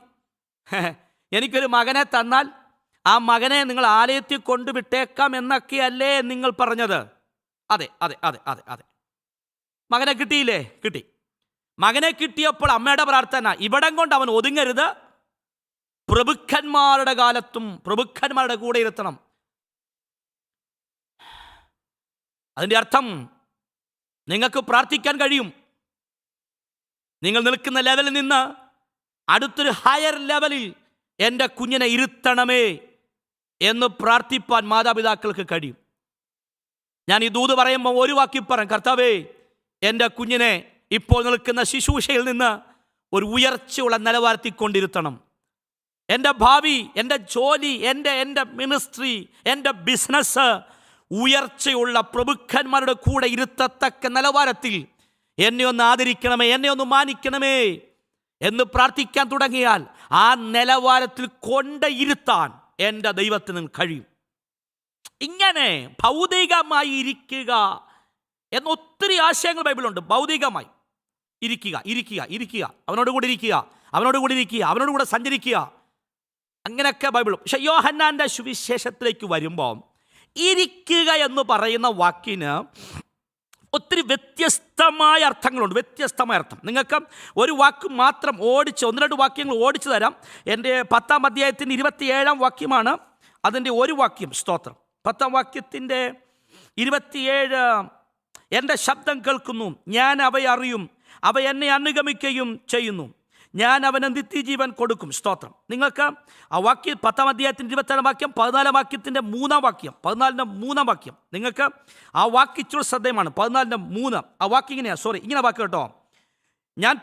S1: എനിക്കൊരു മകനെ തന്നാൽ ആ മകനെ നിങ്ങൾ ആലയത്തിൽ കൊണ്ടുവിട്ടേക്കാം എന്നൊക്കെയല്ലേ നിങ്ങൾ പറഞ്ഞത്? അതെ അതെ അതെ അതെ അതെ. മകനെ കിട്ടിയില്ലേ? കിട്ടി. മകനെ കിട്ടിയപ്പോൾ അമ്മയുടെ പ്രാർത്ഥന, ഇവിടം കൊണ്ട് അവൻ ഒതുങ്ങരുത്, പ്രഭുക്കന്മാരുടെ കാലത്തും പ്രഭുക്കന്മാരുടെ കൂടെ ഇരുത്തണം. അതിൻ്റെ അർത്ഥം നിങ്ങൾക്ക് പ്രാർത്ഥിക്കാൻ കഴിയും. നിങ്ങൾ നിൽക്കുന്ന ലെവലിൽ നിന്ന് അടുത്തൊരു ഹയർ ലെവലിൽ എൻ്റെ കുഞ്ഞിനെ ഇരുത്തണമേ എന്ന് പ്രാർത്ഥിപ്പാൻ മാതാപിതാക്കൾക്ക് കഴിയും. ഞാൻ ഈ ദൂത് പറയുമ്പോൾ ഒരു വാക്കി പറയാം, കർത്താവേ, എൻ്റെ കുഞ്ഞിനെ ഇപ്പോൾ നിൽക്കുന്ന ശുശ്രൂഷയിൽ നിന്ന് ഒരു ഉയർച്ചയുള്ള നിലവാരത്തിൽ കൊണ്ടിരുത്തണം. എൻ്റെ ഭാവി, എൻ്റെ ജോലി, എൻ്റെ മിനിസ്ട്രി, എൻ്റെ ബിസിനസ് ഉയർച്ചയുള്ള പ്രഭുക്കന്മാരുടെ കൂടെ ഇരുത്തത്തക്ക നിലവാരത്തിൽ എന്നെ ഒന്ന് ആദരിക്കണമേ, എന്നെ ഒന്ന് മാനിക്കണമേ എന്ന് പ്രാർത്ഥിക്കാൻ തുടങ്ങിയാൽ ആ നിലവാരത്തിൽ കൊണ്ടിരുത്താൻ എൻ്റെ ദൈവത്തിന് കഴിയും. ഇങ്ങനെ ഭൗതികമായി ഇരിക്കുക എന്ന ഒത്തിരി ആശയങ്ങൾ ബൈബിളുണ്ട്. ഭൗതികമായി ഇരിക്കുക, അവനോട് കൂടി ഇരിക്കുക, അവനോട് കൂടെ സഞ്ചരിക്കുക, അങ്ങനെയൊക്കെ ബൈബിൾ. പക്ഷെ യോഹന്നാൻ്റെ സുവിശേഷത്തിലേക്ക് വരുമ്പോൾ ഇരിക്കുക എന്ന് പറയുന്ന വാക്കിന് ഒത്തിരി വ്യത്യസ്തമായ അർത്ഥങ്ങളുണ്ട്. വ്യത്യസ്തമായ അർത്ഥം. നിങ്ങൾക്ക് ഒരു വാക്ക് മാത്രം 1-2 വാക്യങ്ങൾ ഓടിച്ചു തരാം. എൻ്റെ 10-ാം അധ്യായത്തിൻ്റെ 27-ാം വാക്യമാണ് അതിൻ്റെ ഒരു വാക്യം. സ്തോത്രം. 10-ാം വാക്യത്തിൻ്റെ 27, എൻ്റെ ശബ്ദം കേൾക്കുന്നു, ഞാൻ അവയെ അറിയും, അവ എന്നെ അനുഗമിക്കുകയും ചെയ്യുന്നു, ഞാൻ അവന് നിത്യജീവൻ കൊടുക്കും. സ്തോത്രം. നിങ്ങൾക്ക് ആ വാക്യം 10-ാം അധ്യായത്തിൻ്റെ 27-ാം വാക്യം, 14-ാം വാക്യത്തിൻ്റെ 3-ാം വാക്യം, 14-ന്റെ 3-ാം വാക്യം, നിങ്ങൾക്ക് ആ വാക്യം ഇച്ചിരി ശ്രദ്ധേയമാണ്. 14-ന്റെ 3 ആ വാക്യം ഇങ്ങനെയാണ്. ഇങ്ങനെ വാക്ക് കേട്ടോ: ഞാൻ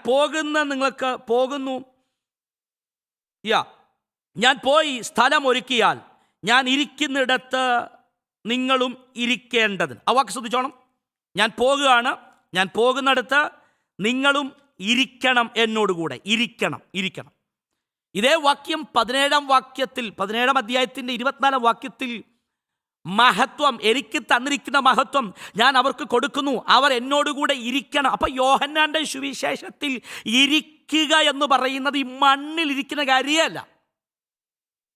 S1: നിങ്ങൾക്ക് പോകുന്നു, ഞാൻ പോയി സ്ഥലം ഒരുക്കിയാൽ ഞാൻ ഇരിക്കുന്നിടത്ത് നിങ്ങളും ഇരിക്കേണ്ടതിന്. ആ വാക്ക് ശ്രദ്ധിച്ചോണം. ഞാൻ പോകുകയാണ്, ഞാൻ പോകുന്നിടത്ത് നിങ്ങളും ഇരിക്കണം, എന്നോടുകൂടെ ഇരിക്കണം. ഇതേ വാക്യം 17-ാം വാക്യത്തിൽ, 17-ാം അധ്യായത്തിൻ്റെ 24-ാം വാക്യത്തിൽ, മഹത്വം, എനിക്ക് തന്നിരിക്കുന്ന മഹത്വം ഞാൻ അവർക്ക് കൊടുക്കുന്നു, അവർ എന്നോടുകൂടെ ഇരിക്കണം. അപ്പൊ യോഹന്നാന്റെ സുവിശേഷത്തിൽ ഇരിക്കുക എന്ന് പറയുന്നത് ഈ മണ്ണിൽ ഇരിക്കുന്ന കാര്യമല്ല.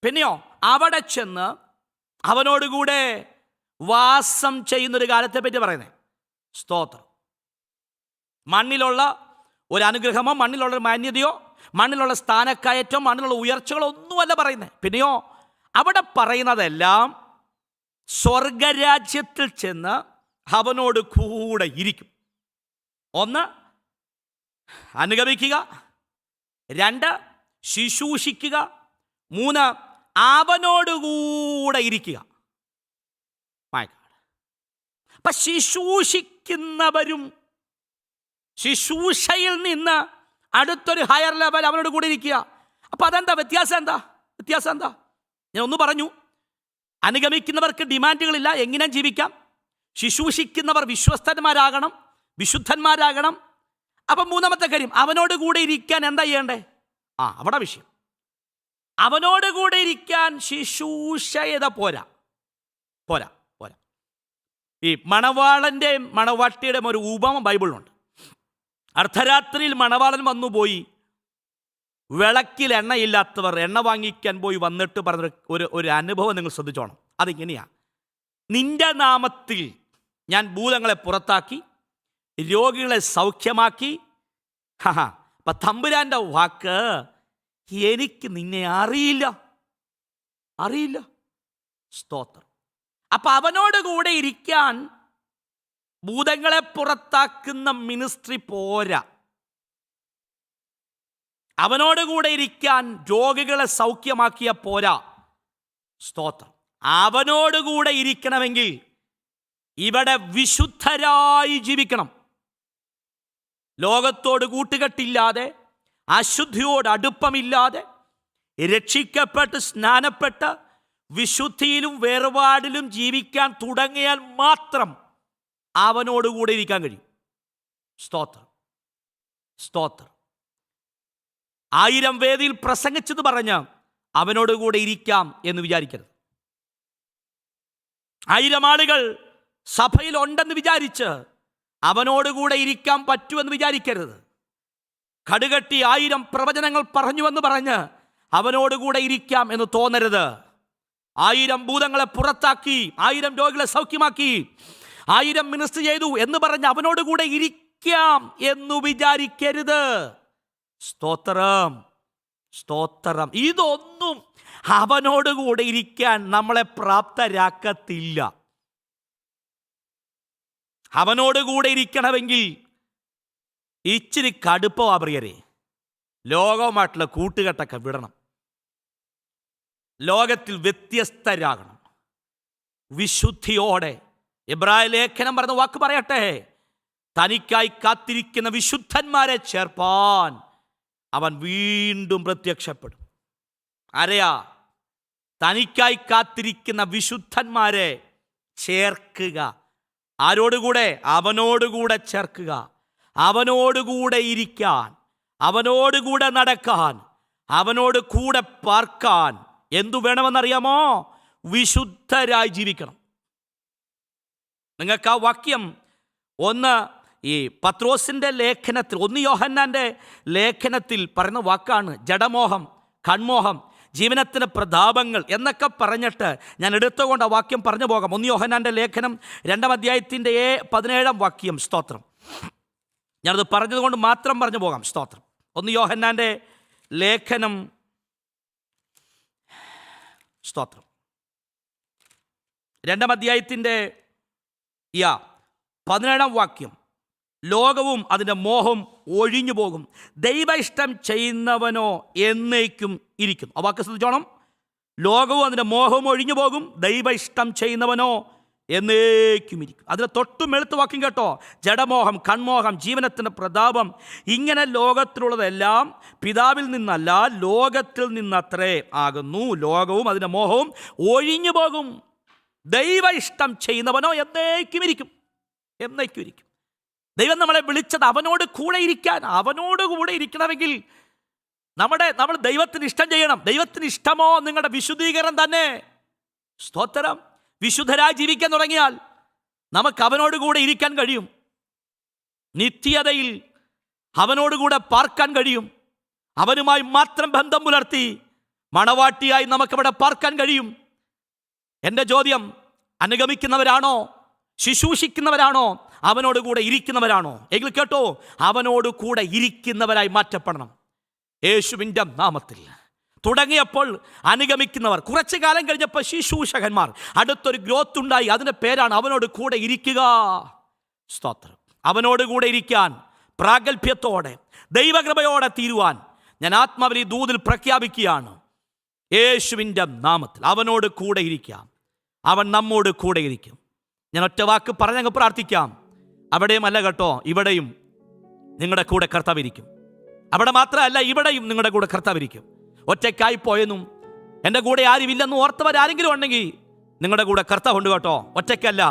S1: പിന്നെയോ അവിടെ ചെന്ന് അവനോടുകൂടെ വാസം ചെയ്യുന്നൊരു കാലത്തെ പറ്റി പറയുന്നത്. സ്തോത്രം. മണ്ണിലുള്ള ഒരു അനുഗ്രഹമോ, മണ്ണിലുള്ള ഒരു മാന്യതയോ, മണ്ണിലുള്ള സ്ഥാനക്കയറ്റം, മണ്ണിലുള്ള ഉയർച്ചകളോ ഒന്നുമല്ല പറയുന്നത്. പിന്നെയോ അവിടെ പറയുന്നതെല്ലാം സ്വർഗരാജ്യത്തിൽ ചെന്ന് അവനോട് കൂടെ ഇരിക്കും. 1, അനുഗമിക്കുക. 2, ശുശ്രൂഷിക്കുക. 3, അവനോടുകൂടെ ഇരിക്കുക. അപ്പൊ ശുശ്രൂഷിക്കുന്നവരും ശുശ്രൂഷയിൽ നിന്ന് അടുത്തൊരു ഹയർ ലെവൽ അവനോട് കൂടെ ഇരിക്കുക. അപ്പൊ അതെന്താ വ്യത്യാസം? എന്താ? ഞാൻ ഒന്ന് പറഞ്ഞു. അനുഗമിക്കുന്നവർക്ക് ഡിമാൻഡുകളില്ല, എങ്ങനെ ജീവിക്കാം. ശുശ്രൂഷിക്കുന്നവർ വിശ്വസ്തന്മാരാകണം, വിശുദ്ധന്മാരാകണം. അപ്പം 3-ാമത്തെ കാര്യം, അവനോട് കൂടെ ഇരിക്കാൻ എന്താ ചെയ്യണ്ടേ? അവിടെ വിഷയം. അവനോട് കൂടെ ഇരിക്കാൻ ശുശ്രൂഷയത പോരാ. ഈ മണവാളൻ്റെയും മണവാട്ടിയുടെയും ഒരു ഉപമ ബൈബിളിലുണ്ട്. അർദ്ധരാത്രിയിൽ മണവാളൻ വന്നുപോയി, വിളക്കിൽ എണ്ണയില്ലാത്തവർ എണ്ണ വാങ്ങിക്കാൻ പോയി വന്നിട്ട് പറഞ്ഞ ഒരു അനുഭവം നിങ്ങൾ ശ്രദ്ധിച്ചോണം. അതിങ്ങനെയാ: നിന്റെ നാമത്തിൽ ഞാൻ ഭൂതങ്ങളെ പുറത്താക്കി, രോഗികളെ സൗഖ്യമാക്കി. അപ്പൊ തമ്പുരാന്റെ വാക്ക്, എനിക്ക് നിന്നെ അറിയില്ല. സ്തോത്രം. അപ്പൊ അവനോട് കൂടെ ഇരിക്കാൻ ഭൂതങ്ങളെ പുറത്താക്കുന്ന മിനിസ്ട്രി പോരാ. അവനോട് കൂടെ ഇരിക്കാൻ രോഗികളെ സൗഖ്യമാക്കിയ പോരാ. സ്തോത്രം. അവനോടുകൂടെ ഇരിക്കണമെങ്കിൽ ഇവിടെ വിശുദ്ധരായി ജീവിക്കണം. ലോകത്തോട് കൂട്ടുകെട്ടില്ലാതെ, അശുദ്ധിയോട് അടുപ്പമില്ലാതെ, രക്ഷിക്കപ്പെട്ട് സ്നാനപ്പെട്ട് വിശുദ്ധിയിലും വേർപാടിലും ജീവിക്കാൻ തുടങ്ങിയാൽ മാത്രം അവനോടുകൂടെ ഇരിക്കാൻ കഴിയും. സ്തോത്രം. 1000 വേദിയിൽ പ്രസംഗിച്ചത് പറഞ്ഞ് അവനോടുകൂടെ ഇരിക്കാം എന്ന് വിചാരിക്കരുത്. 1000 ആളുകൾ സഭയിൽ ഉണ്ടെന്ന് വിചാരിച്ച് അവനോടുകൂടെ ഇരിക്കാൻ പറ്റുമെന്ന് വിചാരിക്കരുത്. കടുകട്ടി 1000 പ്രവചനങ്ങൾ പറഞ്ഞുവെന്ന് പറഞ്ഞ് അവനോടുകൂടെ ഇരിക്കാം എന്ന് തോന്നരുത്. 1000 ഭൂതങ്ങളെ പുറത്താക്കി, 1000 രോഗികളെ സൗഖ്യമാക്കി, 1000 മിനിസ്റ്റർ ചെയ്തു എന്ന് പറഞ്ഞ് അവനോടുകൂടെ ഇരിക്കാം എന്ന് വിചാരിക്കരുത്. സ്തോത്രം. ഇതൊന്നും അവനോടുകൂടെ ഇരിക്കാൻ നമ്മളെ പ്രാപ്തരാക്കത്തില്ല. അവനോടുകൂടെ ഇരിക്കണമെങ്കിൽ ഇച്ചിരി കടുപ്പമാ പ്രിയരെ. ലോകവുമായിട്ടുള്ള കൂട്ടുകെട്ടൊക്കെ വിടണം. ലോകത്തിൽ വ്യത്യസ്തരാകണം. വിശുദ്ധിയോടെ, എബ്രായ ലേഖനം പറഞ്ഞ വാക്ക് പറയട്ടെ, തനിക്കായി കാത്തിരിക്കുന്ന വിശുദ്ധന്മാരെ ചേർപ്പാൻ അവൻ വീണ്ടും പ്രത്യക്ഷപ്പെടും. ആരെയാ? തനിക്കായി കാത്തിരിക്കുന്ന വിശുദ്ധന്മാരെ ചേർക്കുക. ആരോടുകൂടെ? അവനോടുകൂടെ ചേർക്കുക. അവനോടുകൂടെ ഇരിക്കാൻ, അവനോടുകൂടെ നടക്കാൻ, അവനോട് കൂടെ പാർക്കാൻ എന്തു വേണമെന്നറിയാമോ? വിശുദ്ധരായി ജീവിക്കണം. നിങ്ങൾക്ക് ആ വാക്യം ഈ പത്രോസിൻ്റെ ലേഖനത്തിൽ, 1 യോഹന്നാൻ്റെ ലേഖനത്തിൽ പറയുന്ന വാക്കാണ്. ജഡമോഹം, കൺമോഹം, ജീവനത്തിന് പ്രതാപങ്ങൾ എന്നൊക്കെ പറഞ്ഞിട്ട് ഞാൻ എടുത്തുകൊണ്ട് ആ വാക്യം പറഞ്ഞു പോകാം. 1 യോഹന്നാൻ്റെ ലേഖനം 2-ാം അധ്യായത്തിൻ്റെ 17-ാം വാക്യം. സ്തോത്രം. ഞാനത് പറഞ്ഞതുകൊണ്ട് മാത്രം പറഞ്ഞു പോകാം. സ്തോത്രം. 1 യോഹന്നാൻ്റെ ലേഖനം, സ്തോത്രം, 2-ാം അധ്യായത്തിൻ്റെ 17-ാം വാക്യം. ലോകവും അതിൻ്റെ മോഹം ഒഴിഞ്ഞു പോകും, ദൈവ ഇഷ്ടം ചെയ്യുന്നവനോ എന്നേക്കും ഇരിക്കും. ആ വാക്ക് ശ്രദ്ധിച്ചോണം. ലോകവും അതിൻ്റെ മോഹം ഒഴിഞ്ഞു പോകും, ദൈവ ഇഷ്ടം ചെയ്യുന്നവനോ എന്നേക്കും ഇരിക്കും. അതിന് തൊട്ടും എഴുത്ത് വാക്യം കേട്ടോ. ജഡമോഹം, കൺമോഹം, ജീവനത്തിൻ്റെ പ്രതാപം, ഇങ്ങനെ ലോകത്തിലുള്ളതെല്ലാം പിതാവിൽ നിന്നല്ല ലോകത്തിൽ നിന്നത്രേ ആകുന്നു. ലോകവും അതിൻ്റെ മോഹവും ഒഴിഞ്ഞു പോകും, ദൈവ ഇഷ്ടം ചെയ്യുന്നവനോ എന്നേക്കും ഇരിക്കും. ദൈവം നമ്മളെ വിളിച്ചത് അവനോട് കൂടെ ഇരിക്കാൻ. അവനോട് കൂടെ ഇരിക്കണമെങ്കിൽ നമ്മൾ ദൈവത്തിന് ഇഷ്ടം ചെയ്യണം. ദൈവത്തിന് ഇഷ്ടമോ നിങ്ങളുടെ വിശുദ്ധീകരണം തന്നെ. സ്തോത്രം. വിശുദ്ധരായി ജീവിക്കാൻ തുടങ്ങിയാൽ നമുക്ക് അവനോട് കൂടെ ഇരിക്കാൻ കഴിയും. നിത്യതയിൽ അവനോടുകൂടെ പാർക്കാൻ കഴിയും. അവനുമായി മാത്രം ബന്ധം പുലർത്തി മണവാട്ടിയായി നമുക്കവിടെ പാർക്കാൻ കഴിയും. എൻ്റെ ചോദ്യം, അനുഗമിക്കുന്നവരാണോ, ശുശ്രൂഷിക്കുന്നവരാണോ, അവനോട് കൂടെ ഇരിക്കുന്നവരാണോ? എങ്കിൽ കേട്ടോ, അവനോട് കൂടെ ഇരിക്കുന്നവരായി മാറ്റപ്പെടണം യേശുവിൻ്റെ നാമത്തിൽ. തുടങ്ങിയപ്പോൾ അനുഗമിക്കുന്നവർ, കുറച്ചു കാലം കഴിഞ്ഞപ്പോൾ ശുശ്രൂഷകന്മാർ, അടുത്തൊരു ഗ്രോത്ത് ഉണ്ടായി. അതിൻ്റെ പേരാണ് അവനോട് കൂടെ ഇരിക്കുക. സ്തോത്രം. അവനോട് കൂടെ ഇരിക്കാൻ പ്രാഗൽഭ്യത്തോടെ ദൈവകൃപയോടെ തീരുവാൻ ഞാൻ ആത്മാവിൽ ഈ ദൂതിൽ പ്രഖ്യാപിക്കുകയാണ് യേശുവിൻ്റെ നാമത്തിൽ. അവനോട് കൂടെ ഇരിക്കാം, അവൻ നമ്മോട് കൂടെ ഇരിക്കും. ഞാൻ ഒറ്റ വാക്ക് പറഞ്ഞങ്ങ് പ്രാർത്ഥിക്കാം. അവിടെയും അല്ല കേട്ടോ, ഇവിടെയും നിങ്ങളുടെ കൂടെ കർത്താവ് ഇരിക്കും. അവിടെ മാത്രമല്ല, ഇവിടെയും നിങ്ങളുടെ കൂടെ കർത്താവ് ഇരിക്കും. ഒറ്റയ്ക്കായി പോയെന്നും എൻ്റെ കൂടെ ആരുമില്ലെന്നും ഓർത്തവരാരെങ്കിലും ഉണ്ടെങ്കിൽ നിങ്ങളുടെ കൂടെ കർത്താവ് ഉണ്ട് കേട്ടോ. ഒറ്റയ്ക്കല്ല.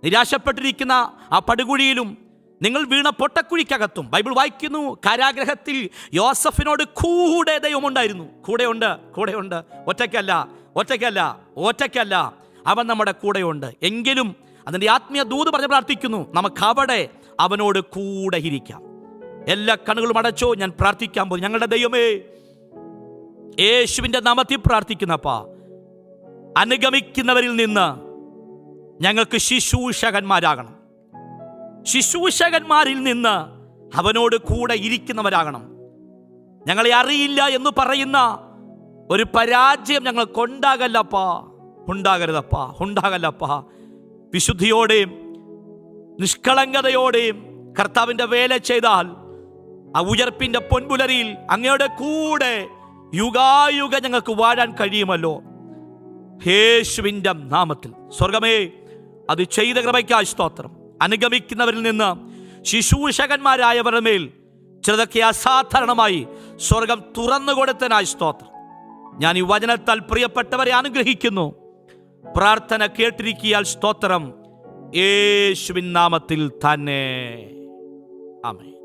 S1: നിരാശപ്പെട്ടിരിക്കുന്ന ആ പടുകുഴിയിലും നിങ്ങൾ വീണ പൊട്ടക്കുഴിക്കകത്തും ബൈബിൾ വായിക്കുന്നു, കാരാഗ്രഹത്തിൽ യോസഫിനോട് കൂടെ ദൈവമുണ്ടായിരുന്നു. കൂടെയുണ്ട്. ഒറ്റയ്ക്കല്ല. അവൻ നമ്മുടെ കൂടെയുണ്ട്. എങ്കിലും അതിൻ്റെ ആത്മീയ ദൂത് പറഞ്ഞ് പ്രാർത്ഥിക്കുന്നു, നമുക്ക് അവിടെ അവനോട് കൂടെ ഇരിക്കാം. എല്ലാ കണ്ണുകളും അടച്ചോ, ഞാൻ പ്രാർത്ഥിക്കാൻ പോകും. ഞങ്ങളുടെ ദൈവമേ, യേശുവിൻ്റെ നാമത്തിൽ പ്രാർത്ഥിക്കുന്നപ്പാ, അനുഗമിക്കുന്നവരിൽ നിന്ന് ഞങ്ങൾക്ക് ശുശ്രൂഷകന്മാരാകണം. ശുശ്രൂഷകന്മാരിൽ നിന്ന് അവനോട് കൂടെ ഇരിക്കുന്നവരാകണം. ഞങ്ങളെ അറിയില്ല എന്ന് പറയുന്ന ഒരു പരാജയം ഞങ്ങൾക്കുണ്ടാകല്ലപ്പാ, ഉണ്ടാകല്ലപ്പാ. വിശുദ്ധിയോടെയും നിഷ്കളങ്കതയോടെയും കർത്താവിൻ്റെ വേല ചെയ്താൽ ആ ഉയർപ്പിൻ്റെ പൊൻപുലരിയിൽ അങ്ങയുടെ കൂടെ യുഗായുഗ ഞങ്ങൾക്ക് വാഴാൻ കഴിയുമല്ലോ യേശുവിൻ്റെ നാമത്തിൽ. സ്വർഗമേ, അത് ചെയ്ത കൃപയ്ക്കായി സ്തോത്രം. അനുഗമിക്കുന്നവരിൽ നിന്ന് ശുശ്രൂഷകന്മാരായവരുടെ മേൽ ചിലതൊക്കെ അസാധാരണമായി സ്വർഗം തുറന്നു കൊടുത്തതിനായി സ്തോത്രം. ഞാൻ ഈ വചനത്താൽ പ്രിയപ്പെട്ടവരെ അനുഗ്രഹിക്കുന്നു. പ്രാർത്ഥന കേട്ടിരിക്കിയാൽ സ്തോത്രം, യേശുവിൻ നാമത്തിൽ തന്നെ. ആമേൻ.